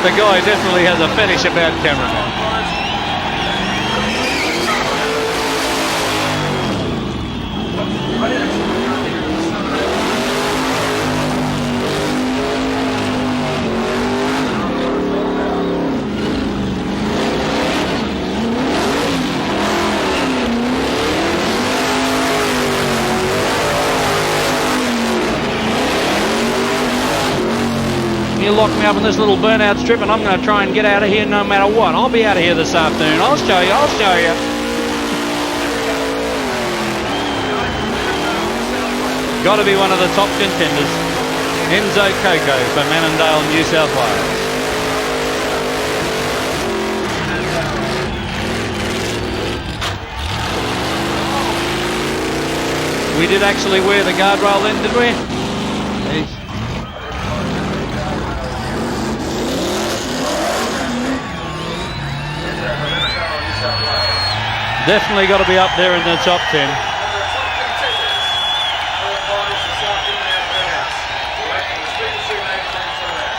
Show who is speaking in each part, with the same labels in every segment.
Speaker 1: The guy definitely has a fetish about cameramen. You lock me up in this little burnout strip and I'm going to try and get out of here no matter what. I'll be out of here this afternoon. I'll show you. Got to be one of the top contenders. Enzo Coco for Manondale, New South Wales. We did actually wear the guardrail then, did we? Jeez. Definitely got to be up there in the top 10.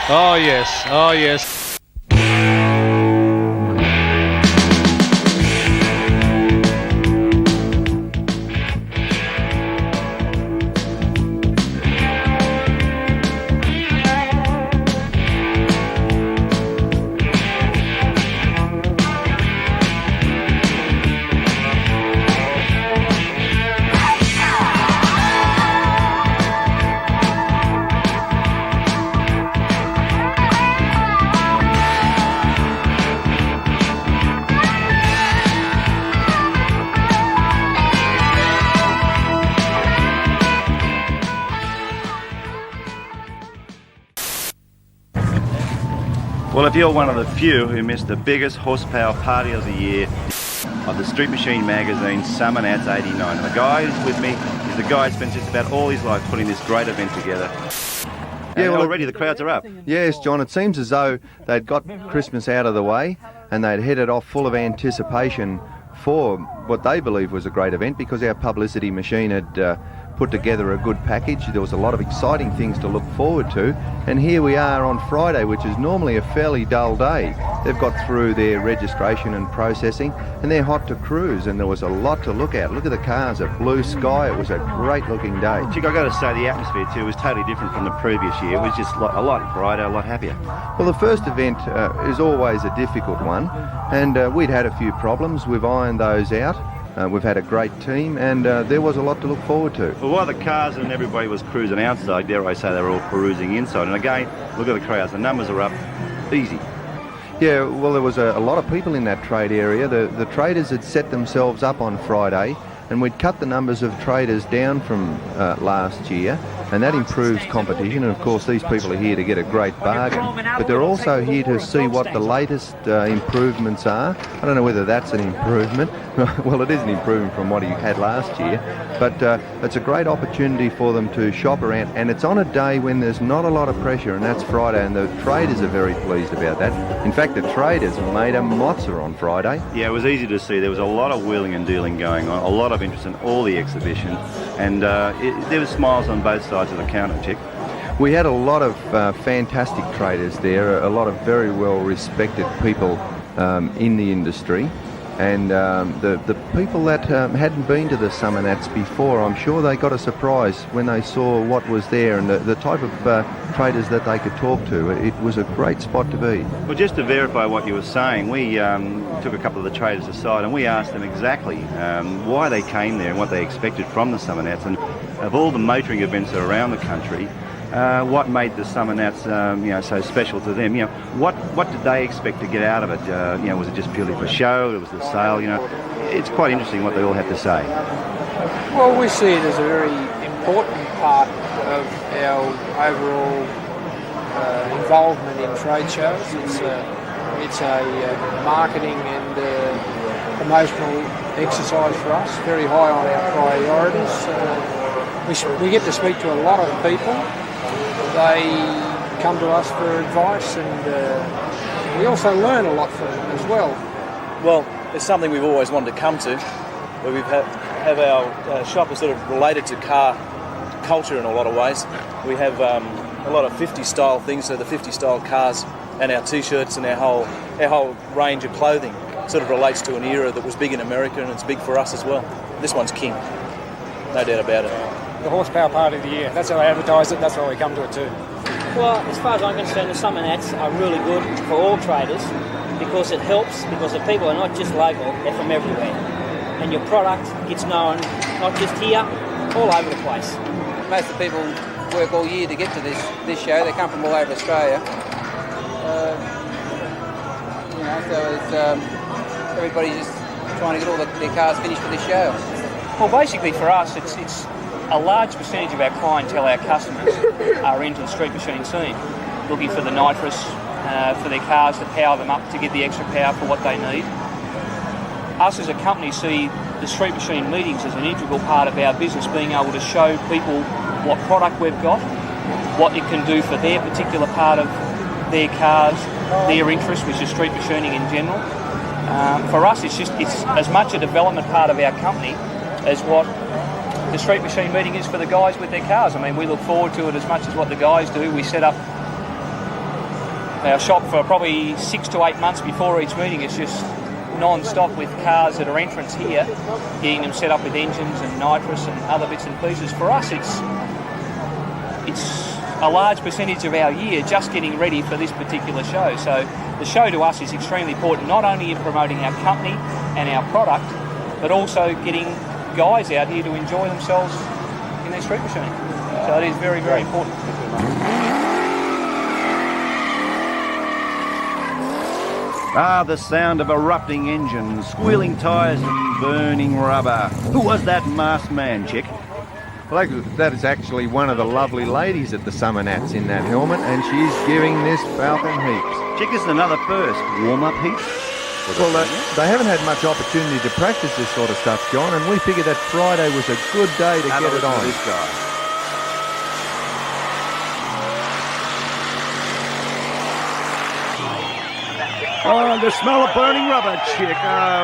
Speaker 1: Oh yes, oh yes.
Speaker 2: Well, if you're one of the few who missed the biggest horsepower party of the year of the Street Machine magazine, Summernats 89. And the guy who's with me is the guy who spent just about all his life putting this great event together. Yeah, well, already the crowds are up.
Speaker 3: Yes, John, it seems as though they'd got Christmas out of the way and they'd headed off full of anticipation for what they believe was a great event, because our publicity machine had put together a good package. There was a lot of exciting things to look forward to, and here we are on Friday, which is normally a fairly dull day. They've got through their registration and processing and they're hot to cruise, and there was a lot to look at. Look at the cars, a blue sky. It was a great looking day.
Speaker 2: Chick, I've got to say the atmosphere too was totally different from the previous year. It was just a lot brighter, a lot happier.
Speaker 3: Well, the first event is always a difficult one, and we'd had a few problems. We've ironed those out. We've had a great team, and there was a lot to look forward to.
Speaker 2: Well, while the cars and everybody was cruising outside, dare I say they were all perusing inside. And again, look at the crowds. The numbers are up. Easy.
Speaker 3: Yeah, well, there was a lot of people in that trade area. The traders had set themselves up on Friday, and we'd cut the numbers of traders down from last year, and that improves competition. And of course, these people are here to get a great bargain, but they're also here to see what the latest improvements are. I don't know whether that's an improvement. Well, it is an improvement from what he had last year, but it's a great opportunity for them to shop around, and it's on a day when there's not a lot of pressure, and that's Friday, and the traders are very pleased about that. In fact, the traders made a mozza on Friday.
Speaker 2: Yeah, it was easy to see. There was a lot of wheeling and dealing going on, a lot of interest in all the exhibition, and there was smiles on both sides of the counter, Chick.
Speaker 3: We had a lot of fantastic traders there, a lot of very well respected people in the industry, and the people that hadn't been to the Summernats before, I'm sure they got a surprise when they saw what was there and the type of traders that they could talk to. It was a great spot to be.
Speaker 2: Well, just to verify what you were saying, we took a couple of the traders aside and we asked them exactly why they came there and what they expected from the Summernats, and of all the motoring events around the country, what made the Summernats, so special to them? What did they expect to get out of it? Was it just purely for show? It was the sale? It's quite interesting what they all had to say.
Speaker 4: Well, we see it as a very important part of our overall involvement in trade shows. It's a marketing and promotional exercise for us, very high on our priorities. We get to speak to a lot of people. They come to us for advice, and we also learn a lot from them as well.
Speaker 5: Well, it's something we've always wanted to come to, where we have our shop is sort of related to car culture in a lot of ways. We have a lot of 50 style things, so the 50 style cars and our T-shirts and our whole range of clothing sort of relates to an era that was big in America, and it's big for us as well. This one's king, no doubt about it.
Speaker 6: The horsepower part of the year. That's how I advertise it. That's why we come to it too.
Speaker 7: Well, as far as I'm concerned, the Summernats are really good for all traders because it helps, because the people are not just local, they're from everywhere. And your product gets known not just here, all over the place.
Speaker 8: Most of the people work all year to get to this show. They come from all over Australia. So it's everybody's just trying to get all their cars finished for this show.
Speaker 9: Well, basically for us, it's a large percentage of our clientele, our customers, are into the street machine scene, looking for the nitrous, for their cars to power them up to get the extra power for what they need. Us as a company see the street machine meetings as an integral part of our business, being able to show people what product we've got, what it can do for their particular part of their cars, their interest, which is street machining in general. For us, it's as much a development part of our company as what the street machine meeting is for the guys with their cars. I mean, we look forward to it as much as what the guys do. We set up our shop for probably 6 to 8 months before each meeting. It's just non-stop with cars that are entrants here, getting them set up with engines and nitrous and other bits and pieces. For us, it's a large percentage of our year just getting ready for this particular show. So the show to us is extremely important, not only in promoting our company and our product, but also getting guys out here to enjoy themselves in their street machining. So it is very, very important.
Speaker 2: Ah, the sound of erupting engines, squealing tyres and burning rubber. Who was that masked man, Chick?
Speaker 3: Well, that is actually one of the lovely ladies at the Summernats in that helmet, and she's giving this Falcon heaps.
Speaker 2: Chick, isn't another first. Warm-up heat?
Speaker 3: Well, they haven't had much opportunity to practice this sort of stuff, John, and we figured that Friday was a good day to get it on.
Speaker 2: This guy. Oh, the smell of burning rubber, Chick,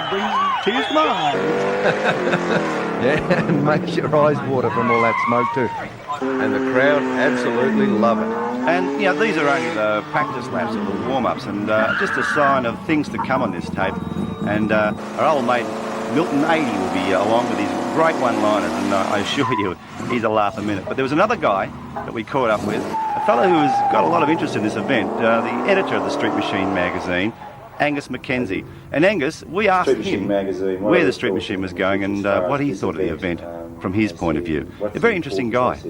Speaker 2: brings tears to my eyes.
Speaker 3: Yeah, and makes your eyes water from all that smoke too. And the crowd absolutely love it.
Speaker 2: And, you know, these are only the practice laps or the warm-ups, and just a sign of things to come on this tape. And our old mate Milton 80 will be along with his great one-liners, and I assure you, he's a laugh a minute. But there was another guy that we caught up with, a fellow who has got a lot of interest in this event, the editor of the Street Machine magazine, Angus Mackenzie. And Angus, we asked him where the Street Machine was going and what he thought of the event from his point of view. A very interesting guy.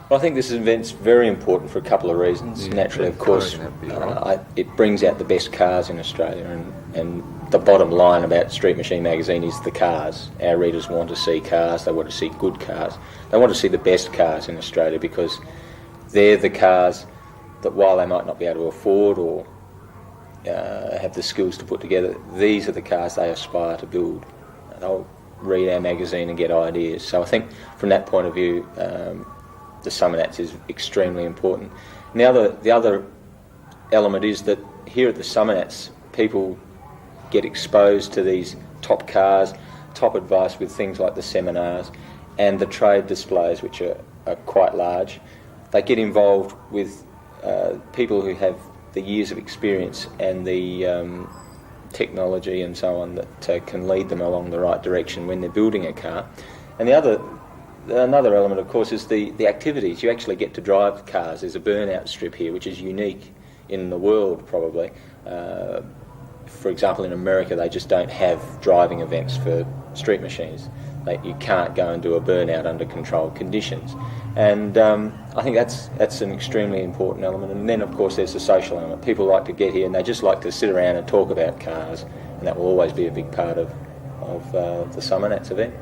Speaker 10: Well, I think this event's very important for a couple of reasons. Naturally, of course, it brings out the best cars in Australia, and the bottom line about Street Machine magazine is the cars. Our readers want to see cars, they want to see good cars. They want to see the best cars in Australia because they're the cars that, while they might not be able to afford or have the skills to put together, these are the cars they aspire to build. They'll read our magazine and get ideas. So I think from that point of view, the Summernats is extremely important. And the other element is that here at the Summernats, people get exposed to these top cars, top advice with things like the seminars and the trade displays, which are quite large. They get involved with people who have the years of experience and the technology and so on that can lead them along the right direction when they're building a car. And another element, of course, is the activities. You actually get to drive cars. There's a burnout strip here, which is unique in the world, probably. For example, in America, they just don't have driving events for street machines. You can't go and do a burnout under controlled conditions. And I think that's an extremely important element. And then, of course, there's the social element. People like to get here and they just like to sit around and talk about cars, and that will always be a big part of the Summernats event.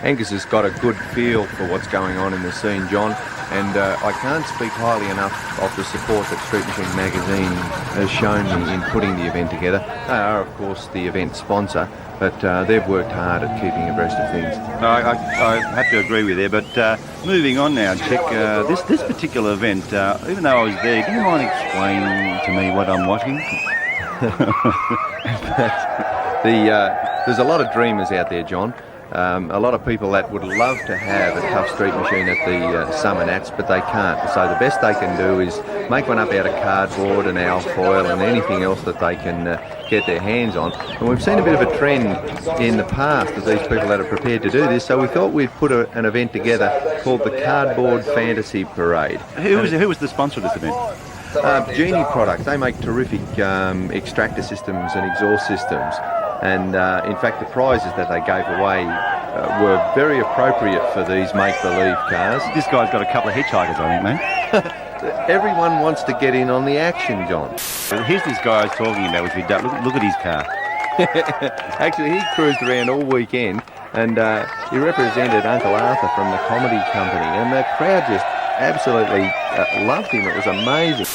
Speaker 3: Angus has got a good feel for what's going on in the scene, John, and I can't speak highly enough of the support that Street Machine magazine has shown me in putting the event together. They are, of course, the event sponsor, but they've worked hard at keeping abreast of things.
Speaker 2: I have to agree with you, but moving on now, Chick, this particular event, even though I was there, can you mind explaining to me what I'm watching?
Speaker 3: There's a lot of dreamers out there, John, A lot of people that would love to have a tough street machine at the Summernats, but they can't. So the best they can do is make one up out of cardboard and alfoil and anything else that they can get their hands on. And we've seen a bit of a trend in the past of these people that are prepared to do this, so we thought we'd put an event together called the Cardboard Fantasy Parade.
Speaker 2: Who was the sponsor of this event?
Speaker 3: Genie Products. They make terrific extractor systems and exhaust systems. And in fact, the prizes that they gave away were very appropriate for these make-believe cars.
Speaker 2: This guy's got a couple of hitchhikers, I think, man.
Speaker 3: Everyone wants to get in on the action, John.
Speaker 2: Here's this guy I was talking about with me. Look at his car.
Speaker 3: Actually, he cruised around all weekend, and he represented Uncle Arthur from the comedy company, and the crowd just absolutely loved him. It was amazing.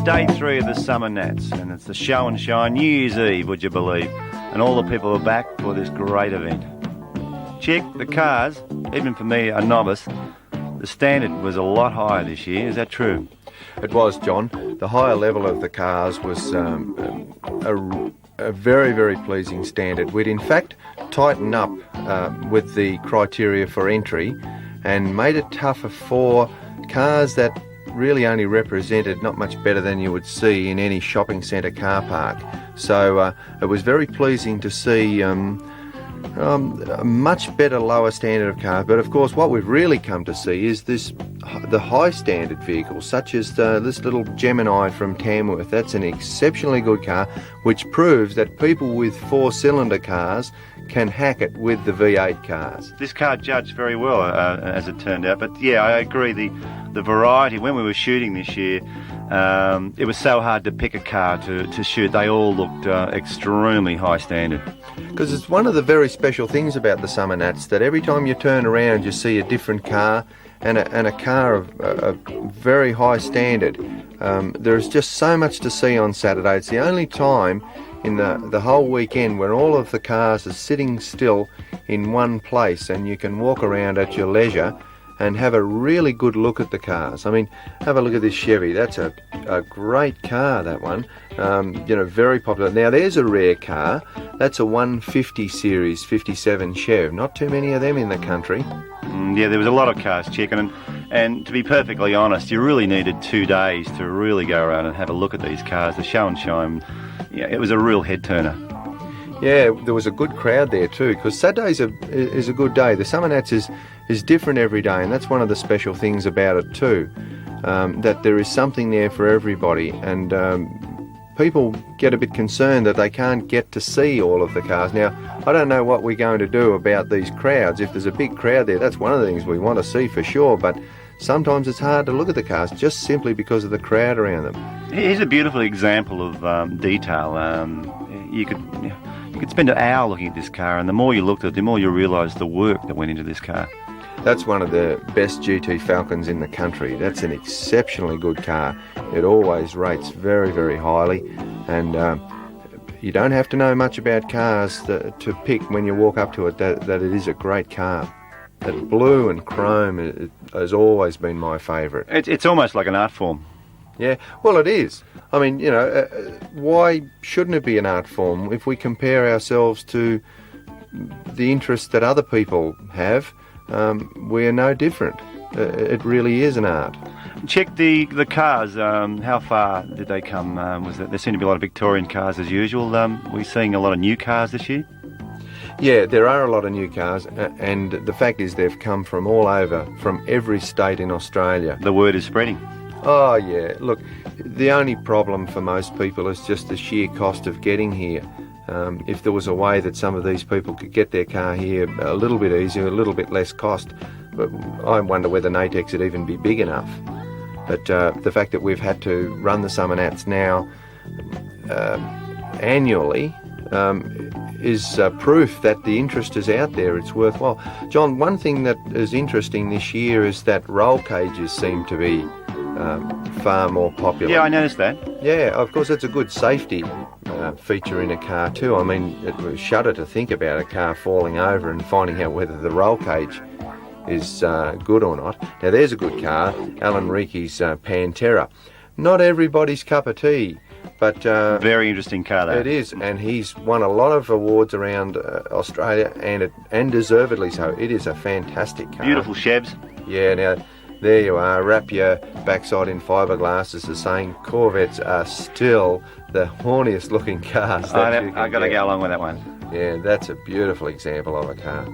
Speaker 2: Day 3 of the Summernats, and it's the show and shine, New Year's Eve, would you believe? And all the people are back for this great event. Check the cars, even for me, a novice, the standard was a lot higher this year. Is that true?
Speaker 3: It was, John. The higher level of the cars was a very, very pleasing standard. We'd in fact tightened up with the criteria for entry and made it tougher for cars that really only represented not much better than you would see in any shopping centre car park. So it was very pleasing to see a much better lower standard of cars. But of course what we've really come to see is the high standard vehicles, such as this little Gemini from Tamworth. That's an exceptionally good car, which proves that people with 4-cylinder cars can hack it with the V8 cars.
Speaker 2: This car judged very well, as it turned out. But yeah, I agree, the variety, when we were shooting this year, it was so hard to pick a car to shoot. They all looked extremely high standard.
Speaker 3: Because it's one of the very special things about the Summernats, that every time you turn around you see a different car, and a car of a very high standard. There's just so much to see on Saturday. It's the only time in the whole weekend when all of the cars are sitting still in one place, and you can walk around at your leisure and have a really good look at the cars. I mean, have a look at this Chevy. That's a great car, that one. Very popular. Now, there's a rare car. That's a 150 series 57 Chev. Not too many of them in the country.
Speaker 2: Yeah, there was a lot of cars checking, and to be perfectly honest, you really needed 2 days to really go around and have a look at these cars. The show and shine, yeah, it was a real head turner.
Speaker 3: Yeah, there was a good crowd there too, because Saturday is a good day. The Summernats is different every day, and that's one of the special things about it too, that there is something there for everybody, and people get a bit concerned that they can't get to see all of the cars. Now, I don't know what we're going to do about these crowds. If there's a big crowd there, that's one of the things we want to see for sure, but sometimes it's hard to look at the cars just simply because of the crowd around them.
Speaker 2: Here's a beautiful example of detail. You could spend an hour looking at this car, and the more you looked at it, the more you realise the work that went into this car.
Speaker 3: That's one of the best GT Falcons in the country. That's an exceptionally good car. It always rates very, very highly, and you don't have to know much about cars to pick when you walk up to it that it is a great car. That blue and chrome it has always been my favourite.
Speaker 2: It's almost like an art form.
Speaker 3: Yeah, well, it is. I mean, why shouldn't it be an art form? If we compare ourselves to the interests that other people have, we are no different. It really is an art.
Speaker 2: Check the cars. How far did they come? There seemed to be a lot of Victorian cars as usual. We're seeing a lot of new cars this year.
Speaker 3: Yeah, there are a lot of new cars, and the fact is they've come from all over, from every state in Australia.
Speaker 2: The word is spreading.
Speaker 3: Oh yeah, look, the only problem for most people is just the sheer cost of getting here. If there was a way that some of these people could get their car here a little bit easier, a little bit less cost, but I wonder whether Natex would even be big enough. But the fact that we've had to run the Summernats now annually is proof that the interest is out there, it's worthwhile. John, one thing that is interesting this year is that roll cages seem to be far more popular.
Speaker 2: Yeah, I noticed that.
Speaker 3: Yeah, of course it's a good safety feature in a car too. I mean, it was shudder to think about a car falling over and finding out whether the roll cage is good or not. Now there's a good car, Alan Reeke's Pantera. Not everybody's cup of tea, but
Speaker 2: very interesting car though.
Speaker 3: It is, and he's won a lot of awards around Australia, and deservedly so. It is a fantastic car.
Speaker 2: Beautiful shebs.
Speaker 3: Yeah, now there you are, wrap your backside in fiberglass, as the saying. Corvettes are still the horniest looking cars that you can
Speaker 2: I've got to
Speaker 3: get.
Speaker 2: go along with that one.
Speaker 3: Yeah, that's a beautiful example of a car.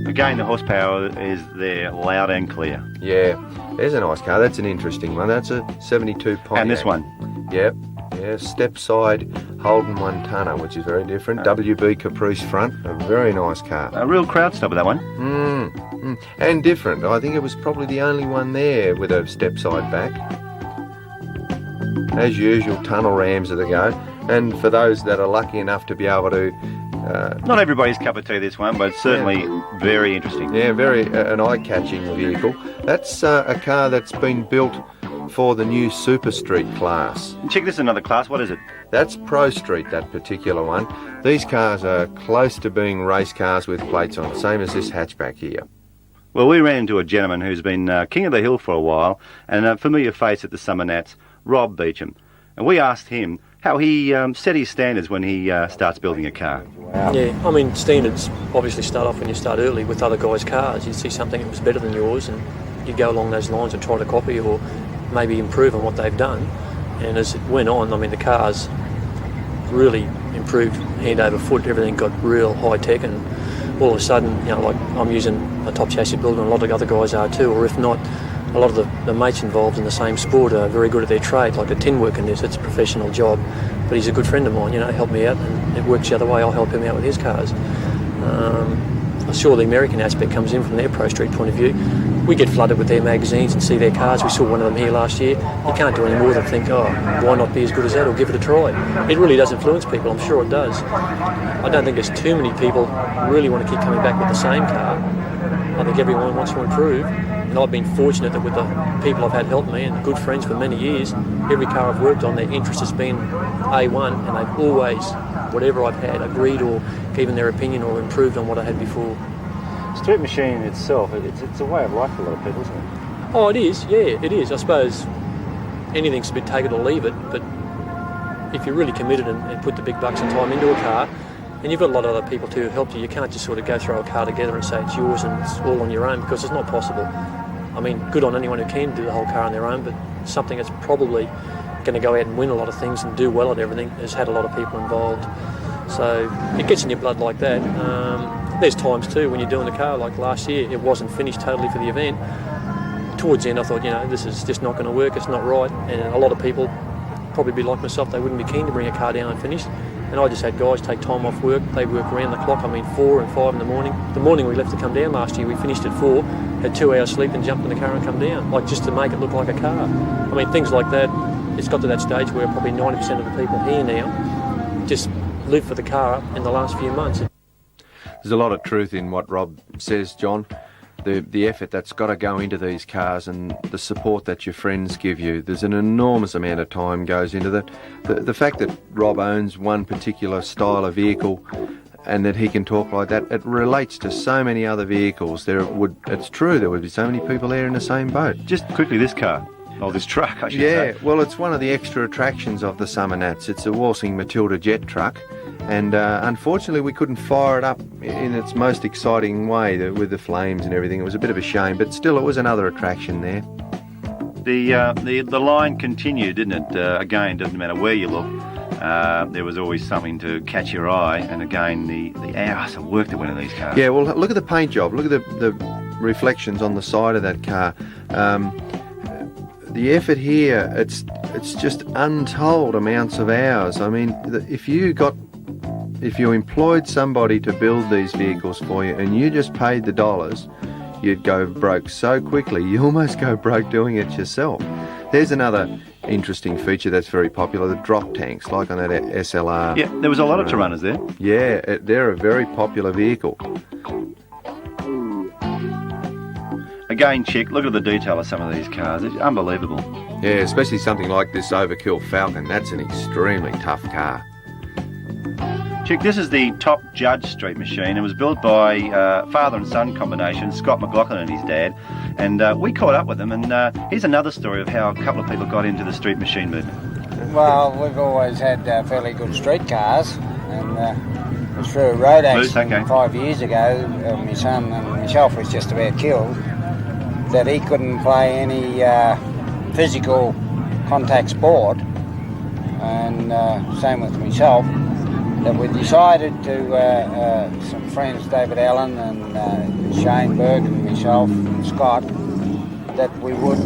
Speaker 2: Again, the horsepower is there, loud and clear.
Speaker 3: Yeah, there's a nice car. That's an interesting one. That's a 72 Pontiac.
Speaker 2: And this one?
Speaker 3: Yep. Yeah, step side Holden 1-tonner, which is very different. WB Caprice front, a very nice car.
Speaker 2: A real crowd stopper, that one.
Speaker 3: And different. I think it was probably the only one there with a step side back. As usual, tunnel rams are the go. And for those that are lucky enough to be able to...
Speaker 2: not everybody's cup of tea, this one, but certainly very interesting.
Speaker 3: Yeah, very an eye-catching vehicle. That's a car that's been built for the new Super Street class.
Speaker 2: Check this, another class. What is it?
Speaker 3: That's Pro Street, that particular one. These cars are close to being race cars with plates on, same as this hatchback here.
Speaker 2: Well, we ran into a gentleman who's been king of the hill for a while, and a familiar face at the Summernats, Rob Beecham. And we asked him how he set his standards when he starts building a car.
Speaker 11: Yeah, I mean, standards obviously start off when you start early with other guys' cars. You see something that was better than yours and you go along those lines and try to copy or maybe improve on what they've done. And as it went on, I mean, the cars really improved hand over foot. Everything got real high tech, and all of a sudden, you know, like I'm using a top chassis builder and a lot of other guys are too, or if not, a lot of the mates involved in the same sport are very good at their trade, like a tin worker in this. It's a professional job, but he's a good friend of mine, you know, helped me out, and it works the other way. I'll help him out with his cars. I'm sure the American aspect comes in from their Pro Street point of view. We get flooded with their magazines and see their cars. We saw one of them here last year. You can't do any more than think, oh, why not be as good as that, or give it a try. It really does influence people, I'm sure it does. I don't think there's too many people who really want to keep coming back with the same car. I think everyone wants to improve. And I've been fortunate that with the people I've had help me and good friends for many years, every car I've worked on, their interest has been A1, and they've always, whatever I've had, agreed or given their opinion or improved on what I had before.
Speaker 12: Street machine itself, it's a way of life for a lot of people, isn't it?
Speaker 11: Oh, it is, yeah, it is. I suppose anything's a bit take it or leave it, but if you're really committed and put the big bucks and time into a car, and you've got a lot of other people to help you can't just sort of go throw a car together and say it's yours and it's all on your own, because it's not possible. I mean, good on anyone who can do the whole car on their own, but something that's probably going to go out and win a lot of things and do well at everything has had a lot of people involved. So it gets in your blood like that. There's times too when you're doing the car, like last year, it wasn't finished totally for the event. Towards the end I thought, you know, this is just not going to work, it's not right, and a lot of people probably be like myself, they wouldn't be keen to bring a car down unfinished. And I just had guys take time off work, they work around the clock, 4 and 5 in the morning. The morning we left to come down last year, we finished at 4, had 2 hours sleep and jumped in the car and come down, like just to make it look like a car. I mean, things like that, it's got to that stage where probably 90% of the people here now just live for the car in the last few months.
Speaker 3: There's a lot of truth in what Rob says, John. The effort that's got to go into these cars and the support that your friends give you. There's an enormous amount of time goes into that. The fact that Rob owns one particular style of vehicle and that he can talk like that, it relates to so many other vehicles. It's true, there would be so many people there in the same boat.
Speaker 2: Just quickly, this car. Oh, this truck, I should say.
Speaker 3: Yeah, well, it's one of the extra attractions of the Summernats. It's a waltzing Matilda jet truck. And unfortunately we couldn't fire it up in its most exciting way with the flames and everything. It was a bit of a shame, but still it was another attraction there.
Speaker 2: The line continued, didn't it? Again, doesn't matter where you look. there was always something to catch your eye, and again, the hours of work that went in these cars.
Speaker 3: Yeah, well, look at the paint job. Look at the reflections on the side of that car. The effort here, it's just untold amounts of hours. I mean, if you employed somebody to build these vehicles for you and you just paid the dollars, you'd go broke so quickly. You almost go broke doing it yourself. There's another interesting feature that's very popular, the drop tanks, like on that SLR.
Speaker 2: Yeah, there was a lot of Torontos there.
Speaker 3: Yeah, they're a very popular vehicle.
Speaker 2: Again, Chick, look at the detail of some of these cars. It's unbelievable.
Speaker 3: Yeah, especially something like this Overkill Falcon. That's an extremely tough car.
Speaker 2: Chick, this is the Top Judge street machine. It was built by father and son combination, Scott McLaughlin and his dad. And we caught up with them, and here's another story of how a couple of people got into the street machine movement.
Speaker 13: Well, we've always had fairly good street cars, and it was through a road accident 5 years ago. My son and myself was just about killed, that he couldn't play any physical contact sport, and same with myself, that we decided to, some friends, David Allen and Shane Burke and myself and Scott, that we would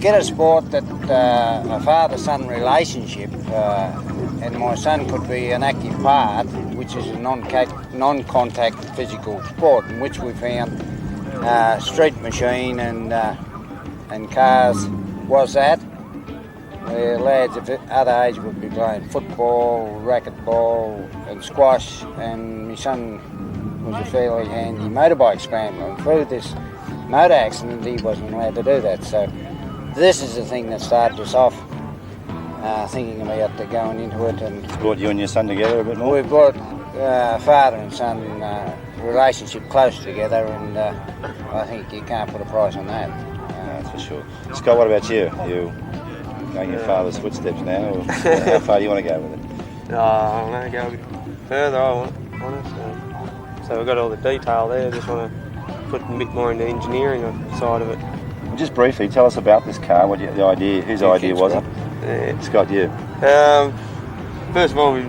Speaker 13: get a sport that a father-son relationship, and my son could be an active part, which is a non-contact physical sport, in which we found street machine and cars was that. Where lads of other age would be playing football, racquetball and squash, and my son was a fairly handy motorbike scrambler. And through this motor accident he wasn't allowed to do that, so this is the thing that started us off thinking about going into it. And
Speaker 2: brought you and your son together a bit more?
Speaker 13: We brought father and son relationship close together, and I think you can't put a price on that.
Speaker 2: That's for sure. Scott, what about you? You going your father's footsteps now, or how far do you want to go with it?
Speaker 14: I want to go further, I want it. So we've got all the detail there, just want to put a bit more into the engineering side of it.
Speaker 2: Just briefly, tell us about this car, the idea, whose idea was it?
Speaker 14: Yeah.
Speaker 2: Scott, you?
Speaker 14: First of all, we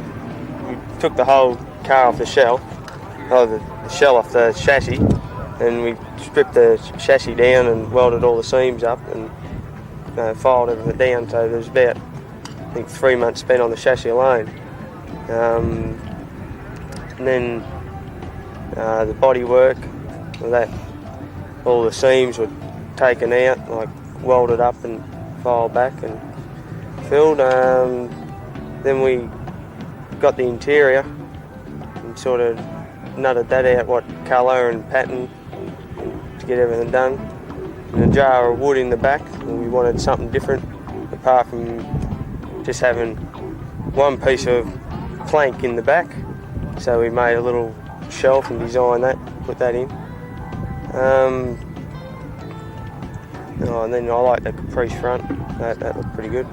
Speaker 14: took the whole car off the shell, the shell off the chassis, and we stripped the chassis down and welded all the seams up and filed everything down, so there's about, I think, 3 months spent on the chassis alone. And then the body work, all the seams were taken out, like welded up and filed back and filled. Then we got the interior and sort of nutted that out, what colour and pattern, to get everything done. And a jar of wood in the back, and we wanted something different apart from just having one piece of plank in the back, so we made a little shelf and designed that, put that in. And then I like the Caprice front, that looked pretty good.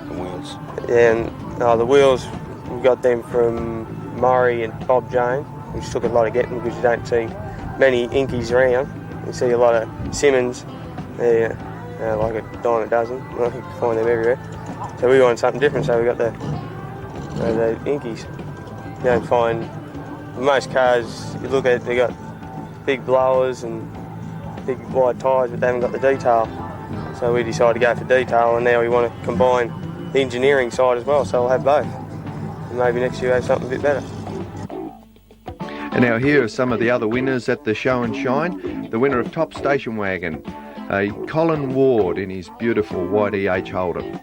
Speaker 2: The wheels?
Speaker 14: Yeah, and the wheels, we got them from Murray and Bob Jane, which took a lot of getting because you don't see many Inkies around. You see a lot of Simmons, like a dime a dozen. I think you can find them everywhere. So we wanted something different, so we got the Inkies. You don't find, most cars, you look at it, they got big blowers and big wide tyres, but they haven't got the detail. So we decided to go for detail, and now we want to combine the engineering side as well, so we'll have both. And maybe next year we'll have something a bit better.
Speaker 3: And now here are some of the other winners at the Show and Shine. The winner of Top Station Wagon, Colin Ward in his beautiful white EH Holden.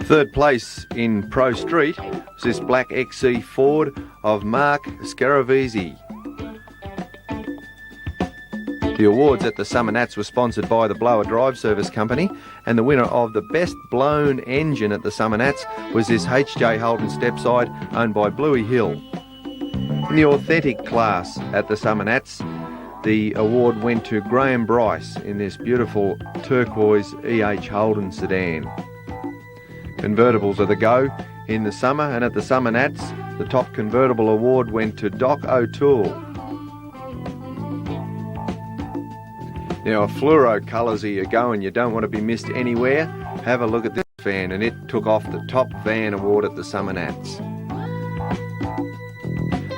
Speaker 3: Third place in Pro Street was this black XC Ford of Mark Scaravisi. The awards at the Summernats were sponsored by the Blower Drive Service Company, and the winner of the best blown engine at the Summernats was this HJ Holden stepside owned by Bluey Hill. In the authentic class at the Summernats, the award went to Graham Bryce in this beautiful turquoise EH Holden sedan. Convertibles are the go in the summer, and at the Summernats, the top convertible award went to Doc O'Toole. Now, if fluoro colours are your go and you don't want to be missed anywhere, have a look at this van, and it took off the top van award at the Summernats.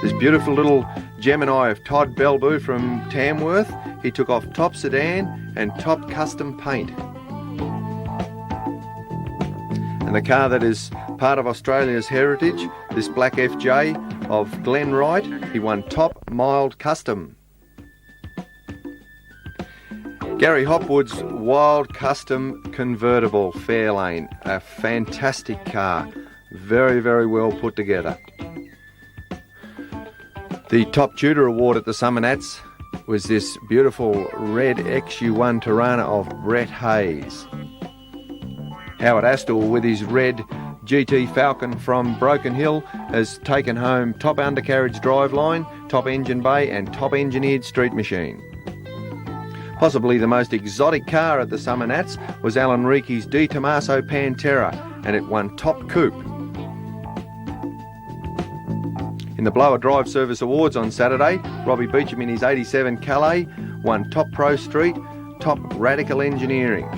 Speaker 3: This beautiful little Gemini of Todd Belboo from Tamworth, he took off top sedan and top custom paint. And the car that is part of Australia's heritage, this black FJ of Glen Wright, he won top mild custom. Gary Hopwood's Wild Custom Convertible Fairlane, a fantastic car, very, very well put together. The top tutor award at the Summernats was this beautiful red XU1 Tirana of Brett Hayes. Howard Astle, with his red GT Falcon from Broken Hill, has taken home top undercarriage driveline, top engine bay and top engineered street machine. Possibly the most exotic car at the Summernats was Alan Reeke's Di Tommaso Pantera, and it won top coupe. In the Blower Drive Service Awards on Saturday, Robbie Beecham in his 87 Calais won top Pro Street, top Radical Engineering.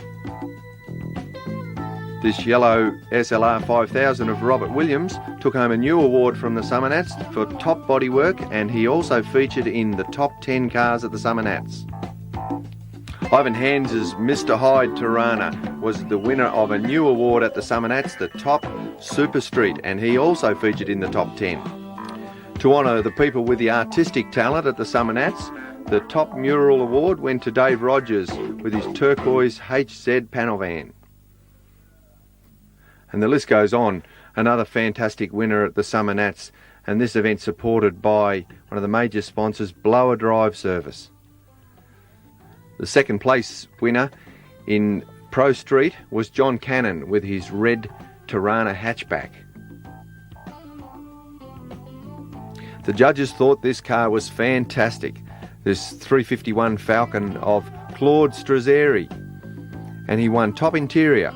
Speaker 3: This yellow SLR 5000 of Robert Williams took home a new award from the Summernats for top bodywork, and he also featured in the top 10 cars at the Summernats. Ivan Hans's Mr. Hyde Tirana was the winner of a new award at the Summernats, the top Super Street, and he also featured in the top 10. To honour the people with the artistic talent at the Summernats, the top mural award went to Dave Rogers with his turquoise HZ panel van. And the list goes on. Another fantastic winner at the Summernats, and this event supported by one of the major sponsors, Blower Drive Service. The second place winner in Pro Street was John Cannon with his red Tirana hatchback. The judges thought this car was fantastic, this 351 Falcon of Claude Strazzeri, and he won top interior.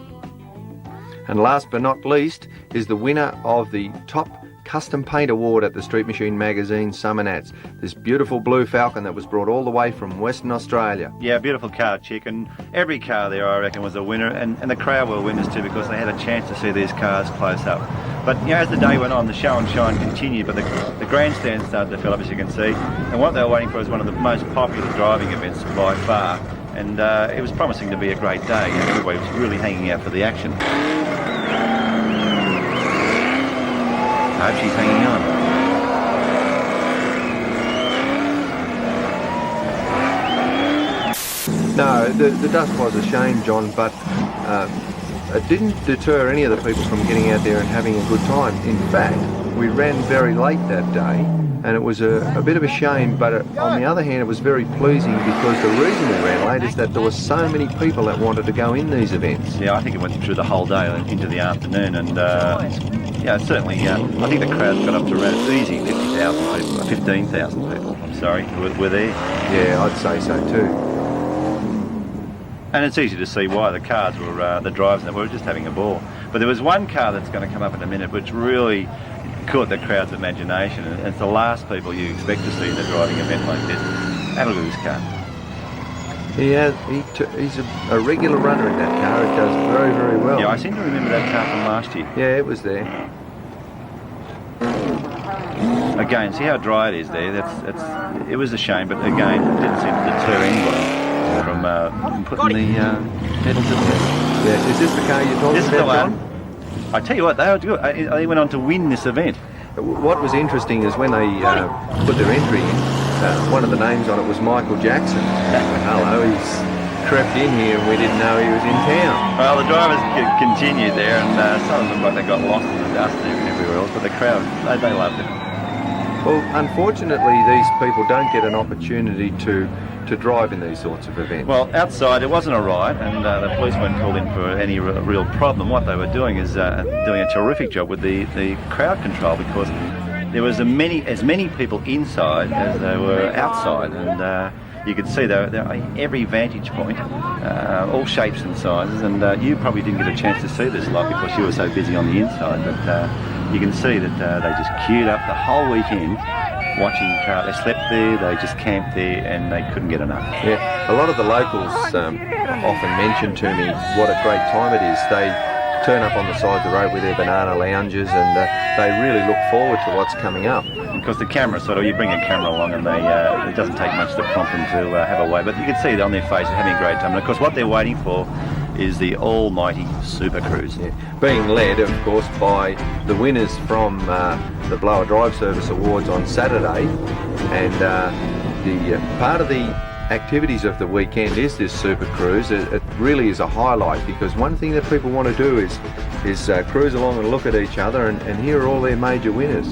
Speaker 3: And last but not least is the winner of the top custom paint award at the Street Machine Magazine Summernats, this beautiful blue Falcon that was brought all the way from Western Australia.
Speaker 2: Yeah, beautiful car, Chick, and every car there, I reckon, was a winner, and the crowd were winners too, because they had a chance to see these cars close up. But you know, as the day went on, the show and shine continued, but the grandstand started to fill up, as you can see, and what they were waiting for was one of the most popular driving events by far, and it was promising to be a great day. Everybody was really hanging out for the action. I hope she's hanging on.
Speaker 3: No, the dust was a shame, John, but it didn't deter any of the people from getting out there and having a good time. In fact, we ran very late that day, and it was a bit of a shame, but on the other hand, it was very pleasing, because the reason we ran late is that there were so many people that wanted to go in these events.
Speaker 2: Yeah, I think it went through the whole day into the afternoon, and yeah, certainly, I think the crowd got up to around easy 50,000 people, 15,000 people, I'm sorry, were there.
Speaker 3: Yeah, I'd say so too.
Speaker 2: And it's easy to see why. The cars were, the drivers were just having a ball. But there was one car that's going to come up in a minute which really caught the crowd's imagination, and it's the last people you expect to see in a driving event like this. Have a look at this car.
Speaker 3: He's a regular runner in that car. It does very, very well.
Speaker 2: Yeah, I seem to remember that car from last year.
Speaker 3: Yeah, it was there.
Speaker 2: Again, see how dry it is there. It was a shame, but again, it didn't seem to deter anybody from putting the pedal to the metal.
Speaker 3: Yeah, is this the car you're talking about, John?
Speaker 2: I tell you what, they were good. They went on to win this event.
Speaker 3: What was interesting is when they put their entry in, one of the names on it was Michael Jackson. Hello, he's crept in here and we didn't know he was in town.
Speaker 2: Well, the drivers continued there, and some of them looked like they got lost in the dust and everywhere else, but the crowd, they loved it.
Speaker 3: Well, unfortunately, these people don't get an opportunity to drive in these sorts of events.
Speaker 2: Well, outside it wasn't a riot, and the police weren't called in for any real problem. What they were doing is doing a terrific job with the crowd control, because there was as many people inside as there were outside, and you could see they were every vantage point, all shapes and sizes, and you probably didn't get a chance to see this lot because you were so busy on the inside, but you can see that they just queued up the whole weekend watching cars. They slept there, they just camped there, and they couldn't get enough.
Speaker 3: Yeah, a lot of the locals often mention to me what a great time it is. They turn up on the side of the road with their banana lounges, and they really look forward to what's coming up.
Speaker 2: Because the camera you bring a camera along, and it doesn't take much to prompt them to have a way, but you can see it on their faces having a great time. And of course what they're waiting for is the almighty Super Cruise.
Speaker 3: Yeah. Being led, of course, by the winners from the Blower Drive Service Awards on Saturday, and the part of the activities of the weekend is this Super Cruise. It really is a highlight, because one thing that people want to do is cruise along and look at each other, and here are all their major winners.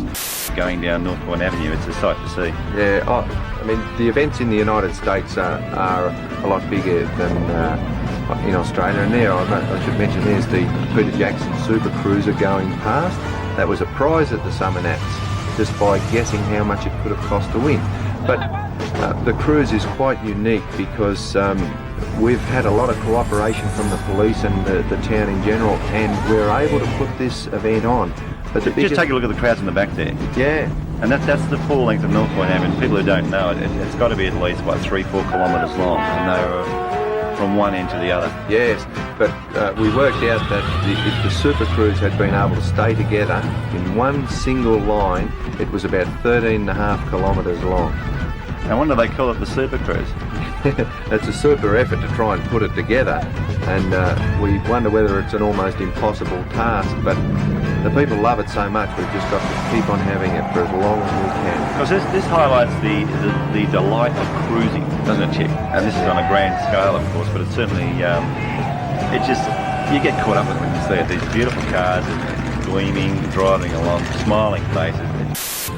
Speaker 2: Going down North Point Avenue, it's a sight to see.
Speaker 3: Yeah, I mean, the events in the United States are a lot bigger than in Australia, and there I should mention there's the Peter Jackson Super Cruiser going past. That was a prize at the Summernats, just by guessing how much it could have cost to win. But the cruise is quite unique because we've had a lot of cooperation from the police and the town in general, and we're able to put this event on. But
Speaker 2: just take a look at the crowds in the back there.
Speaker 3: Yeah.
Speaker 2: And that's the full length of North Point Avenue. People who don't know it, it's got to be at least, 3-4 kilometres long, and they were from one end to the other.
Speaker 3: Yes, but we worked out that if the Super Cruise had been able to stay together in one single line, it was about 13.5 kilometres long.
Speaker 2: No wonder they call it the Super Cruise.
Speaker 3: It's a super effort to try and put it together, and we wonder whether it's an almost impossible task, but the people love it so much we've just got to keep on having it for as long as we can.
Speaker 2: Because this highlights the delight of cruising, doesn't it, Chick? And this is on a grand scale, of course, but it's certainly, it just, you get caught up with it when you see it. These beautiful cars, gleaming, driving along, smiling faces.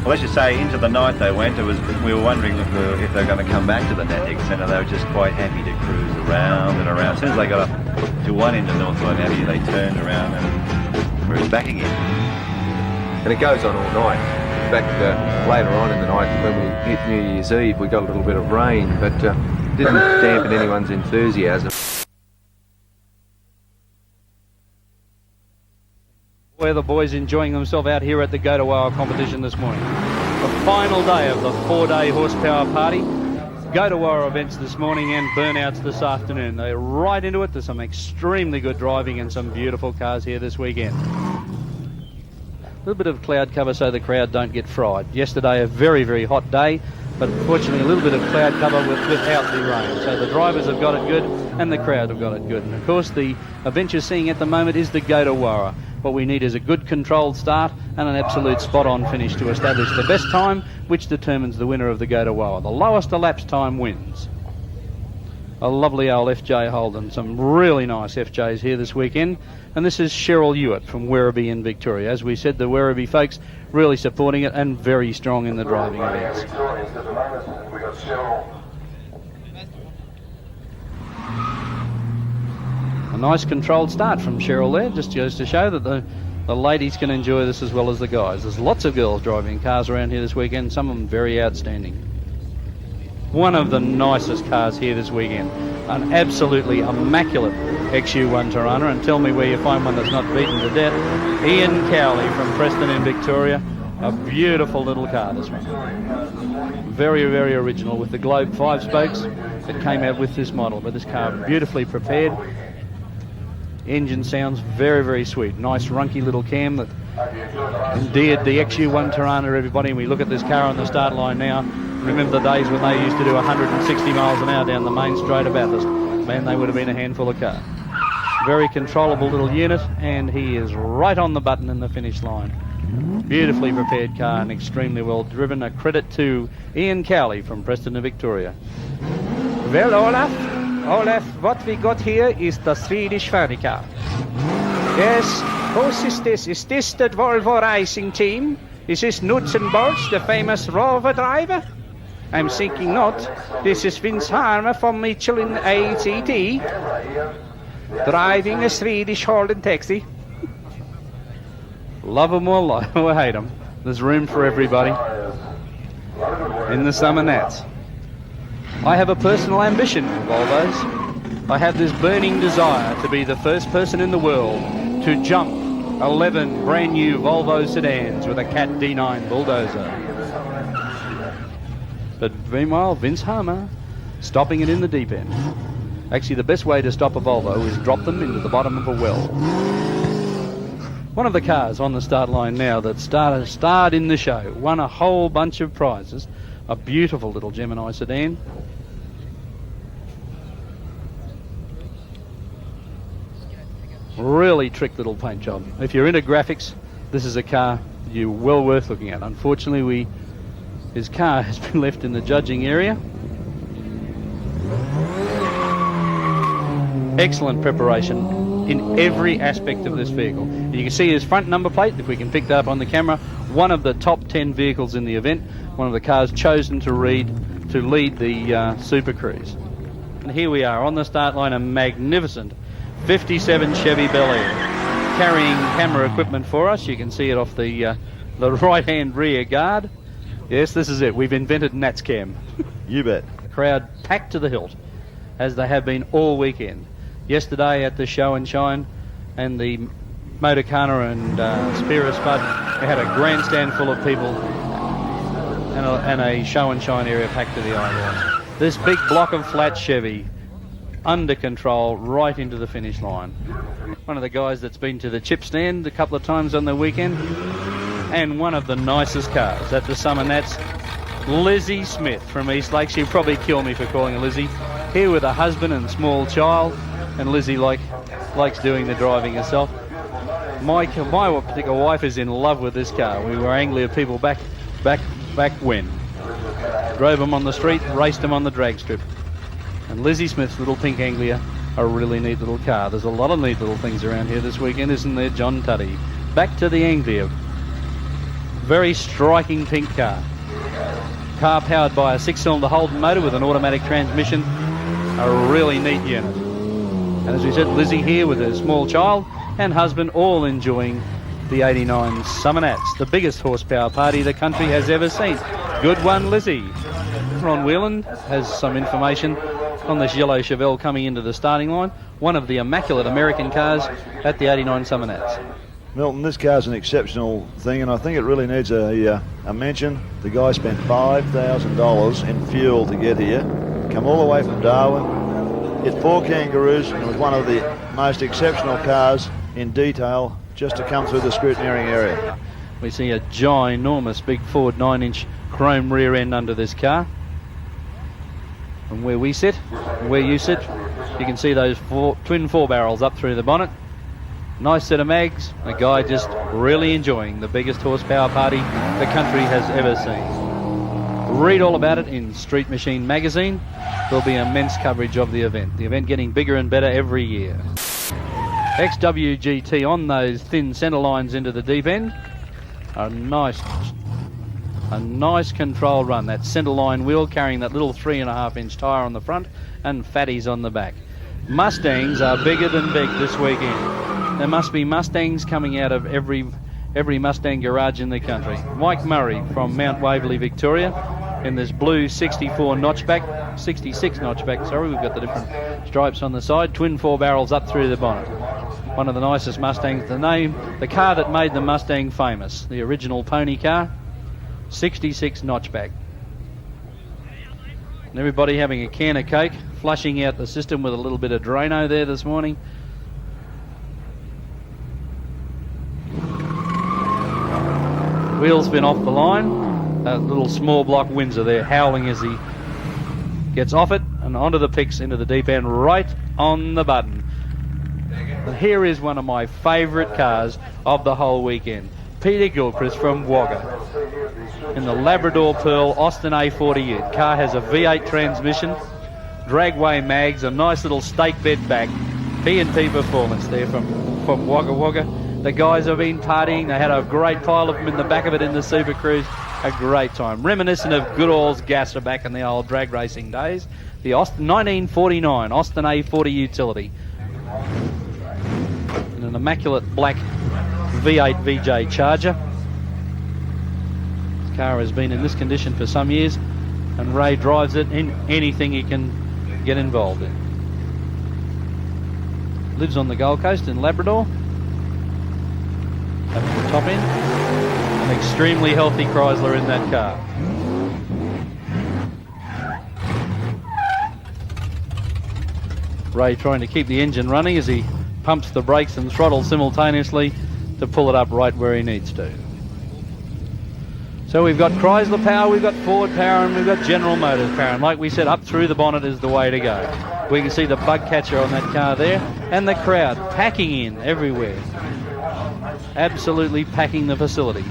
Speaker 2: Well, as you say, into the night they went. We were wondering if they were going to come back to the Natix Centre. They were just quite happy to cruise around and around. As soon as they got up to one end of North Point Avenue, they turned around and cruised back again.
Speaker 3: And it goes on all night. In fact, later on in the night, when we hit New Year's Eve, we got a little bit of rain, but didn't dampen anyone's enthusiasm.
Speaker 1: Where the boys enjoying themselves out here at the Go to Wow competition this morning. The final day of the 4-day horsepower party. Go to Wow events this morning and burnouts this afternoon. They're right into it. There's some extremely good driving and some beautiful cars here this weekend. A little bit of cloud cover so the crowd don't get fried. Yesterday a very, very hot day, but fortunately a little bit of cloud cover without the rain. So the drivers have got it good and the crowd have got it good. And of course the event you're seeing at the moment is the Go to Wow. What we need is a good controlled start and an absolute spot-on finish to establish the best time, which determines the winner of the Go to Wow. The lowest elapsed time wins. A lovely old FJ Holden. Some really nice FJs here this weekend. And this is Cheryl Hewitt from Werribee in Victoria. As we said, the Werribee folks really supporting it and very strong in the driving events. A nice controlled start from Cheryl there, just goes to show that the ladies can enjoy this as well as the guys. There's lots of girls driving cars around here this weekend, some of them very outstanding. One of the nicest cars here this weekend, an absolutely immaculate XU1 Tirana, and tell me where you find one that's not beaten to death. Ian Cowley from Preston in Victoria, a beautiful little car this one. Very, very original with the Globe 5 spokes that came out with this model, but this car beautifully prepared. Engine sounds very, very sweet. Nice runky little cam that endeared the XU1 Tirana, everybody. And we look at this car on the start line now. Remember the days when they used to do 160 miles an hour down the main straight of Bathurst. Man, they would have been a handful of car. Very controllable little unit, and he is right on the button in the finish line. Beautifully prepared car and extremely well driven. A credit to Ian Cowley from Preston in Victoria.
Speaker 15: Well, Olaf, what we got here is the Swedish funny car. Yes, who is this? Is this the Volvo racing team? Is this Nuts and Bolts, the famous Rover driver? I'm thinking not. This is Vince Harmer from Michelin ACT, driving a Swedish Holden taxi.
Speaker 1: Love them or hate them. There's room for everybody in the Summernats. I have a personal ambition, Volvos. I have this burning desire to be the first person in the world to jump 11 brand new Volvo sedans with a Cat D9 bulldozer. But meanwhile, Vince Harmer stopping it in the deep end. Actually, the best way to stop a Volvo is drop them into the bottom of a well. One of the cars on the start line now that starred in the show, won a whole bunch of prizes. A beautiful little Gemini sedan. Really trick little paint job. If you're into graphics, this is a car you're well worth looking at. Unfortunately, his car has been left in the judging area. Excellent preparation in every aspect of this vehicle. You can see his front number plate, if we can pick that up on the camera. One of the top 10 vehicles in the event. One of the cars chosen to lead the Super Cruise. And here we are on the start line, a magnificent 57 Chevy Bel Air, carrying camera equipment for us. You can see it off the right-hand rear guard. Yes, this is it. We've invented Nats Cam.
Speaker 16: You bet.
Speaker 1: The crowd packed to the hilt, as they have been all weekend. Yesterday at the Show and Shine and the Motorcana and Spira Spud, we had a grandstand full of people and a Show and Shine area packed to the eyeline. This big block of flat Chevy, under control, right into the finish line. One of the guys that's been to the chip stand a couple of times on the weekend, and one of the nicest cars at the Summernats, Lizzie Smith from East Lake. She'll probably kill me for calling her Lizzie. Here with a husband and small child, and Lizzie likes doing the driving herself. My particular wife is in love with this car. We were Anglia people back when. Drove them on the street, raced them on the drag strip. And Lizzie Smith's little pink Anglia, a really neat little car. There's a lot of neat little things around here this weekend, isn't there, John Tuddy? Back to the Anglia. Very striking pink car. Car powered by a 6-cylinder Holden motor with an automatic transmission. A really neat unit. And as we said, Lizzie here with her small child and husband, all enjoying the 89 Summernats, the biggest horsepower party the country has ever seen. Good one, Lizzie. Ron Whelan has some information on this yellow Chevelle coming into the starting line. One of the immaculate American cars at the 89 Summernats.
Speaker 16: Milton, this car's an exceptional thing, and I think it really needs a mention. The guy spent $5,000 in fuel to get here, come all the way from Darwin, hit 4 kangaroos, and was one of the most exceptional cars in detail just to come through the scrutineering area.
Speaker 1: We see a ginormous big Ford 9-inch chrome rear end under this car. And where we sit, where you sit, you can see those twin 4-barrels up through the bonnet. Nice set of mags. A guy just really enjoying the biggest horsepower party the country has ever seen. Read all about it in Street Machine magazine. There'll be immense coverage of the event. The event getting bigger and better every year. XWGT on those thin centre lines into the deep end. A nice controlled run. That centre line wheel carrying that little 3.5-inch tyre on the front and fatties on the back. Mustangs are bigger than big this weekend. There must be Mustangs coming out of every Mustang garage in the country. Mike Murray from Mount Waverley, Victoria, in this blue 66 notchback, sorry, we've got the different stripes on the side, twin 4-barrels up through the bonnet. One of the nicest Mustangs, the car that made the Mustang famous, the original pony car, 66 notchback. And everybody having a can of Coke, flushing out the system with a little bit of Drano there this morning. Wheels been off the line. That little small block Windsor there howling as he gets off it and onto the picks into the deep end, right on the button. And here is one of my favourite cars of the whole weekend. Peter Gilchrist from Wagga in the Labrador Pearl Austin A40 ute. Car has a V8 transmission, dragway mags, a nice little stake bed back. P&P Performance there from Wagga Wagga. The guys have been partying. They had a great pile of them in the back of it in the Super Cruise. A great time. Reminiscent of good old Gasser back in the old drag racing days. The 1949 Austin A40 utility. In an immaculate black V8 VJ Charger. This car has been in this condition for some years, and Ray drives it in anything he can get involved in. Lives on the Gold Coast in Labrador. Up to the top end. An extremely healthy Chrysler in that car. Ray trying to keep the engine running as he pumps the brakes and throttle simultaneously to pull it up right where he needs to. So we've got Chrysler power, we've got Ford power, and we've got General Motors power. And like we said, up through the bonnet is the way to go. We can see the bug catcher on that car there, and the crowd packing in everywhere. Absolutely packing the facility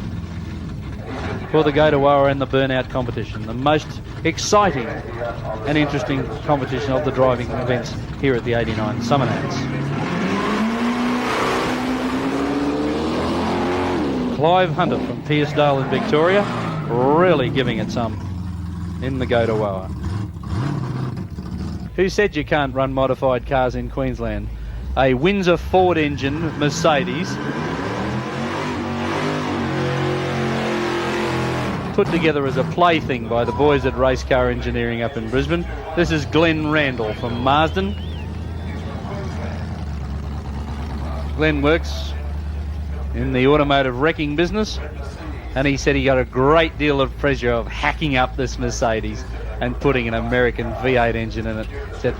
Speaker 1: for the Go-to-Wawa and the burnout competition. The most exciting and interesting competition of the driving events here at the 89 Summernats. Clive Hunter from Pearcedale in Victoria, really giving it some in the Go-to-Wawa. Who said you can't run modified cars in Queensland? A Windsor Ford engine Mercedes put together as a plaything by the boys at Race Car Engineering up in Brisbane. This is Glenn Randall from Marsden. Glenn works in the automotive wrecking business, and he said he got a great deal of pleasure of hacking up this Mercedes and putting an American V8 engine in it. Said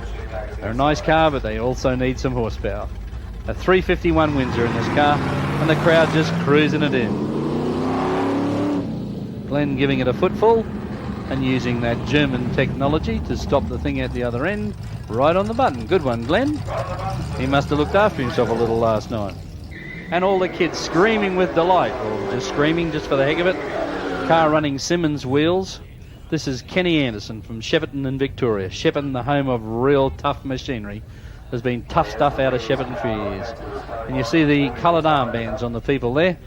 Speaker 1: they're a nice car, but they also need some horsepower. A 351 Windsor in this car, and the crowd just cruising it in. Glenn giving it a footful and using that German technology to stop the thing at the other end, right on the button. Good one, Glenn. He must have looked after himself a little last night. And all the kids screaming with delight, or just screaming just for the heck of it. Car running Simmons wheels. This is Kenny Anderson from Shepparton in Victoria. Shepparton, the home of real tough machinery. There's been tough stuff out of Shepparton for years. And you see the coloured armbands on the people there,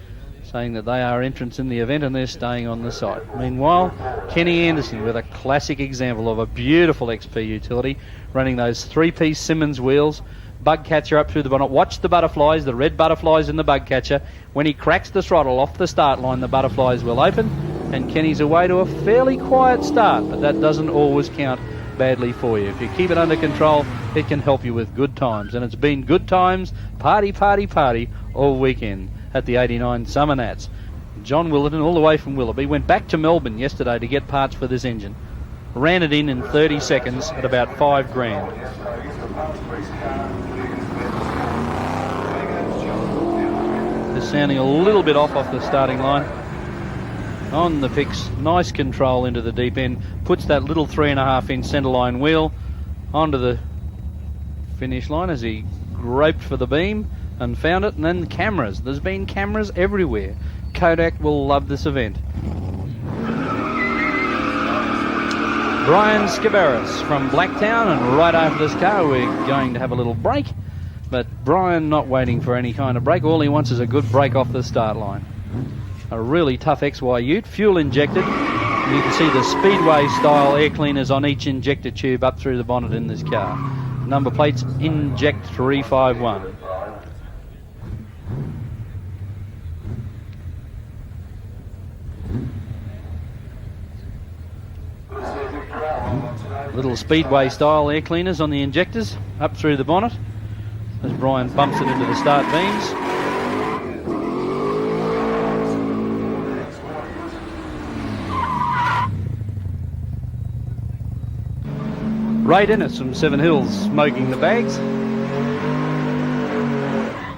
Speaker 1: saying that they are entrants in the event and they're staying on the site. Meanwhile, Kenny Anderson with a classic example of a beautiful XP utility, running those three-piece Simmons wheels. Bug catcher up through the bonnet. Watch the butterflies, the red butterflies in the bug catcher. When he cracks the throttle off the start line, the butterflies will open, and Kenny's away to a fairly quiet start, but that doesn't always count badly for you. If you keep it under control, it can help you with good times, and it's been good times, party, party, party, all weekend at the 89 Summernats. John Willerton, all the way from Willoughby, went back to Melbourne yesterday to get parts for this engine. Ran it in 30 seconds at about $5,000. Just sounding a little bit off the starting line. On the picks, nice control into the deep end. Puts that little 3.5 inch centerline wheel onto the finish line as he groped for the beam and found it. And then cameras. There's been cameras everywhere. Kodak will love this event. Brian Skibaris from Blacktown, and right after this car we're going to have a little break, but Brian not waiting for any kind of break. All he wants is a good break off the start line. A really tough XY ute, fuel injected. You can see the Speedway style air cleaners on each injector tube up through the bonnet in this car. Number plates Inject 351. Little Speedway style air cleaners on the injectors up through the bonnet as Brian bumps it into the start beams. Ray Dennis from Seven Hills smoking the bags.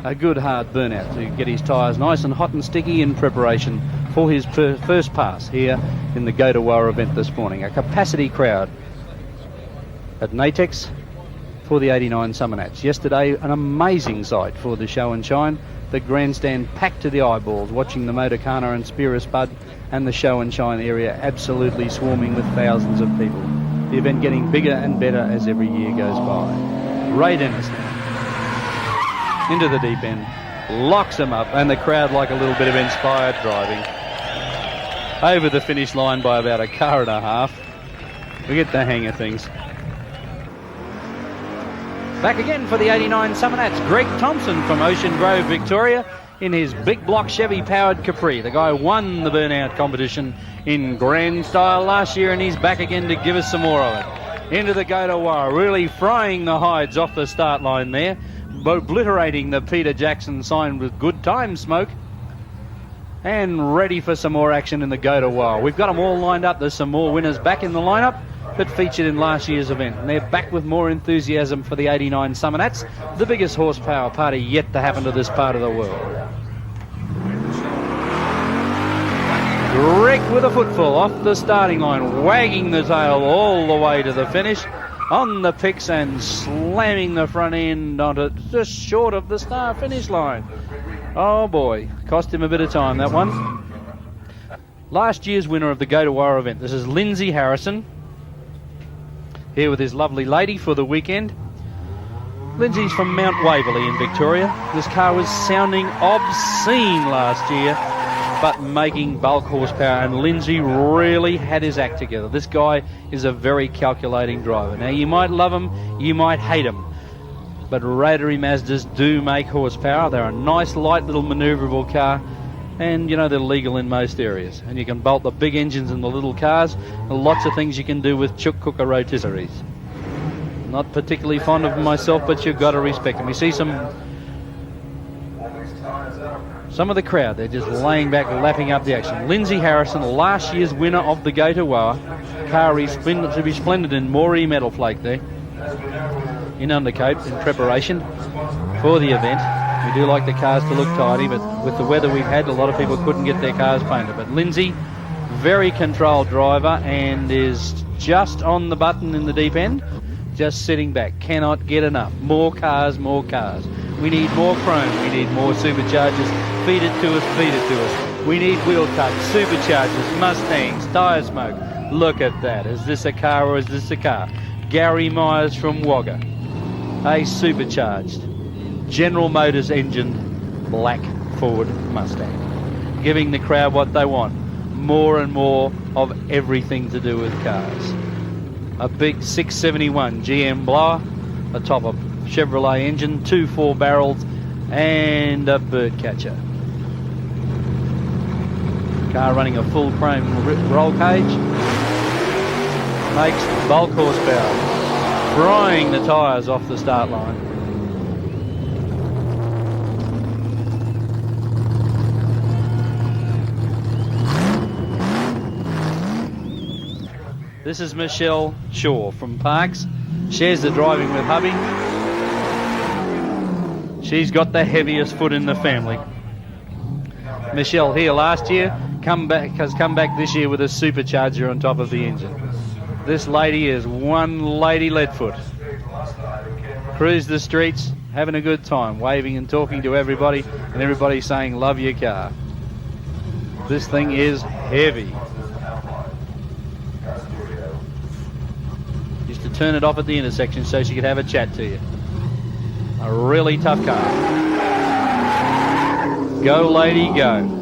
Speaker 1: A good hard burnout to get his tyres nice and hot and sticky in preparation for his first pass here in the Go-to-Wawa event this morning. A capacity crowd at Natex for the 89 Summernats. Yesterday, an amazing sight for the show and shine. The grandstand packed to the eyeballs, watching the Motorcana and Spira Spud and the show and shine area absolutely swarming with thousands of people. The event getting bigger and better as every year goes by. Ray Dennis now into the deep end, locks him up, and the crowd like a little bit of inspired driving. Over the finish line by about a car and a half. We get the hang of things. Back again for the 89 Summernats, Greg Thompson from Ocean Grove, Victoria, in his big block Chevy powered Capri. The guy won the burnout competition in grand style last year, and he's back again to give us some more of it. Into the Go-to-Wawa, really frying the hides off the start line there, obliterating the Peter Jackson sign with good time smoke, and ready for some more action in the Go-to-Wawa. We've got them all lined up. There's some more winners back in the lineup. that featured in last year's event. And they're back with more enthusiasm for the 89 Summernats, the biggest horsepower party yet to happen to this part of the world. Greg with a footfall off the starting line, wagging the tail all the way to the finish. On the picks and slamming the front end onto just short of the start finish line. Oh boy, cost him a bit of time, that one. Last year's winner of the Go to War event. This is Lindsay Harrison, here with his lovely lady for the weekend. Lindsay's from Mount Waverley in Victoria. This car was sounding obscene last year, but making bulk horsepower, and Lindsay really had his act together. This guy is a very calculating driver. Now, you might love him, you might hate him, but rotary Mazdas do make horsepower. They're a nice, light little manoeuvrable car, and you know they're legal in most areas. And you can bolt the big engines in the little cars. Lots of things you can do with chook cooker rotisseries. Not particularly fond of them myself, but you've got to respect them. We see some of the crowd, they're just laying back, lapping up the action. Lindsay Harrison, last year's winner of the Go to War. Car is to be splendid in Moree metal flake there in Undercoat in preparation for the event. We do like the cars to look tidy, but with the weather we've had, a lot of people couldn't get their cars painted. But Lindsay, very controlled driver, and is just on the button in the deep end, just sitting back, cannot get enough. More cars, more cars. We need more chrome, we need more superchargers. Feed it to us, feed it to us. We need wheel cuts, superchargers, Mustangs, tyre smoke. Look at that. Is this a car or is this a car? Gary Myers from Wagga, a supercharged General Motors engine black Ford Mustang, giving the crowd what they want. More and more of everything to do with cars. A big 671 GM blower atop a Chevrolet engine, 2 4-barrels, and a bird catcher. Car running a full chrome roll cage, makes bulk horsepower, frying the tyres off the start line. This is Michelle Shaw from Parks, shares the driving with hubby. She's got the heaviest foot in the family. Michelle here last year, has come back this year with a supercharger on top of the engine. This lady is one lady Leadfoot. Cruise the streets, having a good time, waving and talking to everybody, and everybody saying, love your car. This thing is heavy. Used to turn it off at the intersection so she could have a chat to you. A really tough car. Go, lady, go.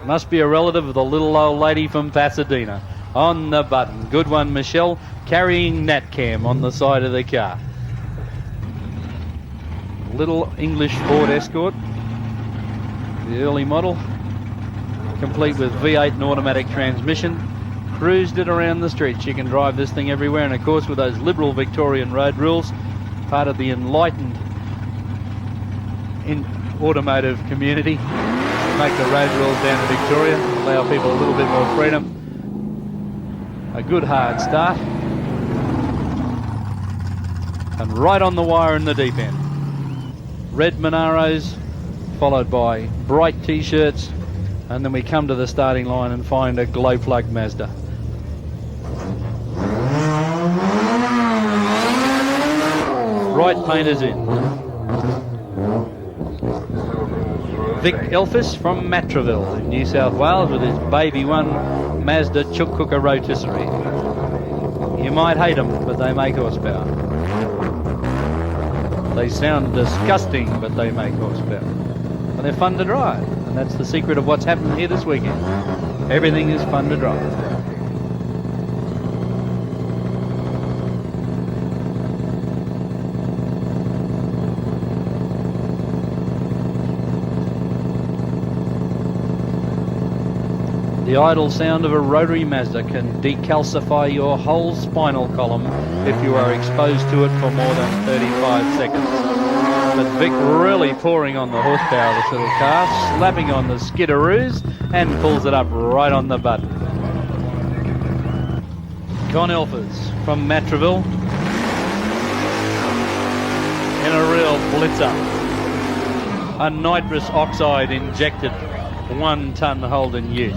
Speaker 1: Must be a relative of the little old lady from Pasadena. On the button. Good one, Michelle. Carrying Nat Cam on the side of the car. Little English Ford Escort. The early model. Complete with V8 and automatic transmission. Cruised it around the streets. You can drive this thing everywhere, and of course with those liberal Victorian road rules, part of the enlightened automotive community, make the road rules down in Victoria, allow people a little bit more freedom. A good hard start, and right on the wire in the deep end. Red Monaros, followed by bright t-shirts, and then we come to the starting line and find a glow plug Mazda. Right painters in. Vic Elfis from Matraville in New South Wales with his baby one Mazda chook cooker rotisserie. You might hate them, but they make horsepower. They sound disgusting, but they make horsepower. And they're fun to drive, and that's the secret of what's happening here this weekend. Everything is fun to drive. The idle sound of a rotary Mazda can decalcify your whole spinal column if you are exposed to it for more than 35 seconds. But Vic really pouring on the horsepower of this little car, slapping on the skiddaroos and pulls it up right on the button. Con Elfers from Matraville in a real blitzer. A nitrous oxide injected 1 ton Holden ute.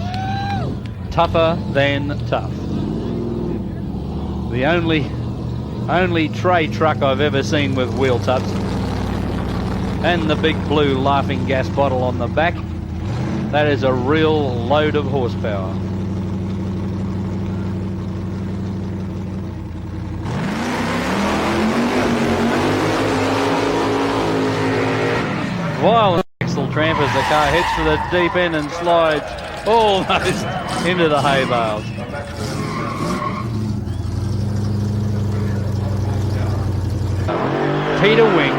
Speaker 1: Tougher than tough. The only tray truck I've ever seen with wheel tubs. And the big blue laughing gas bottle on the back. That is a real load of horsepower. Violent axle tramp as the car heads for the deep end and slides almost into the hay bales. Peter Wing,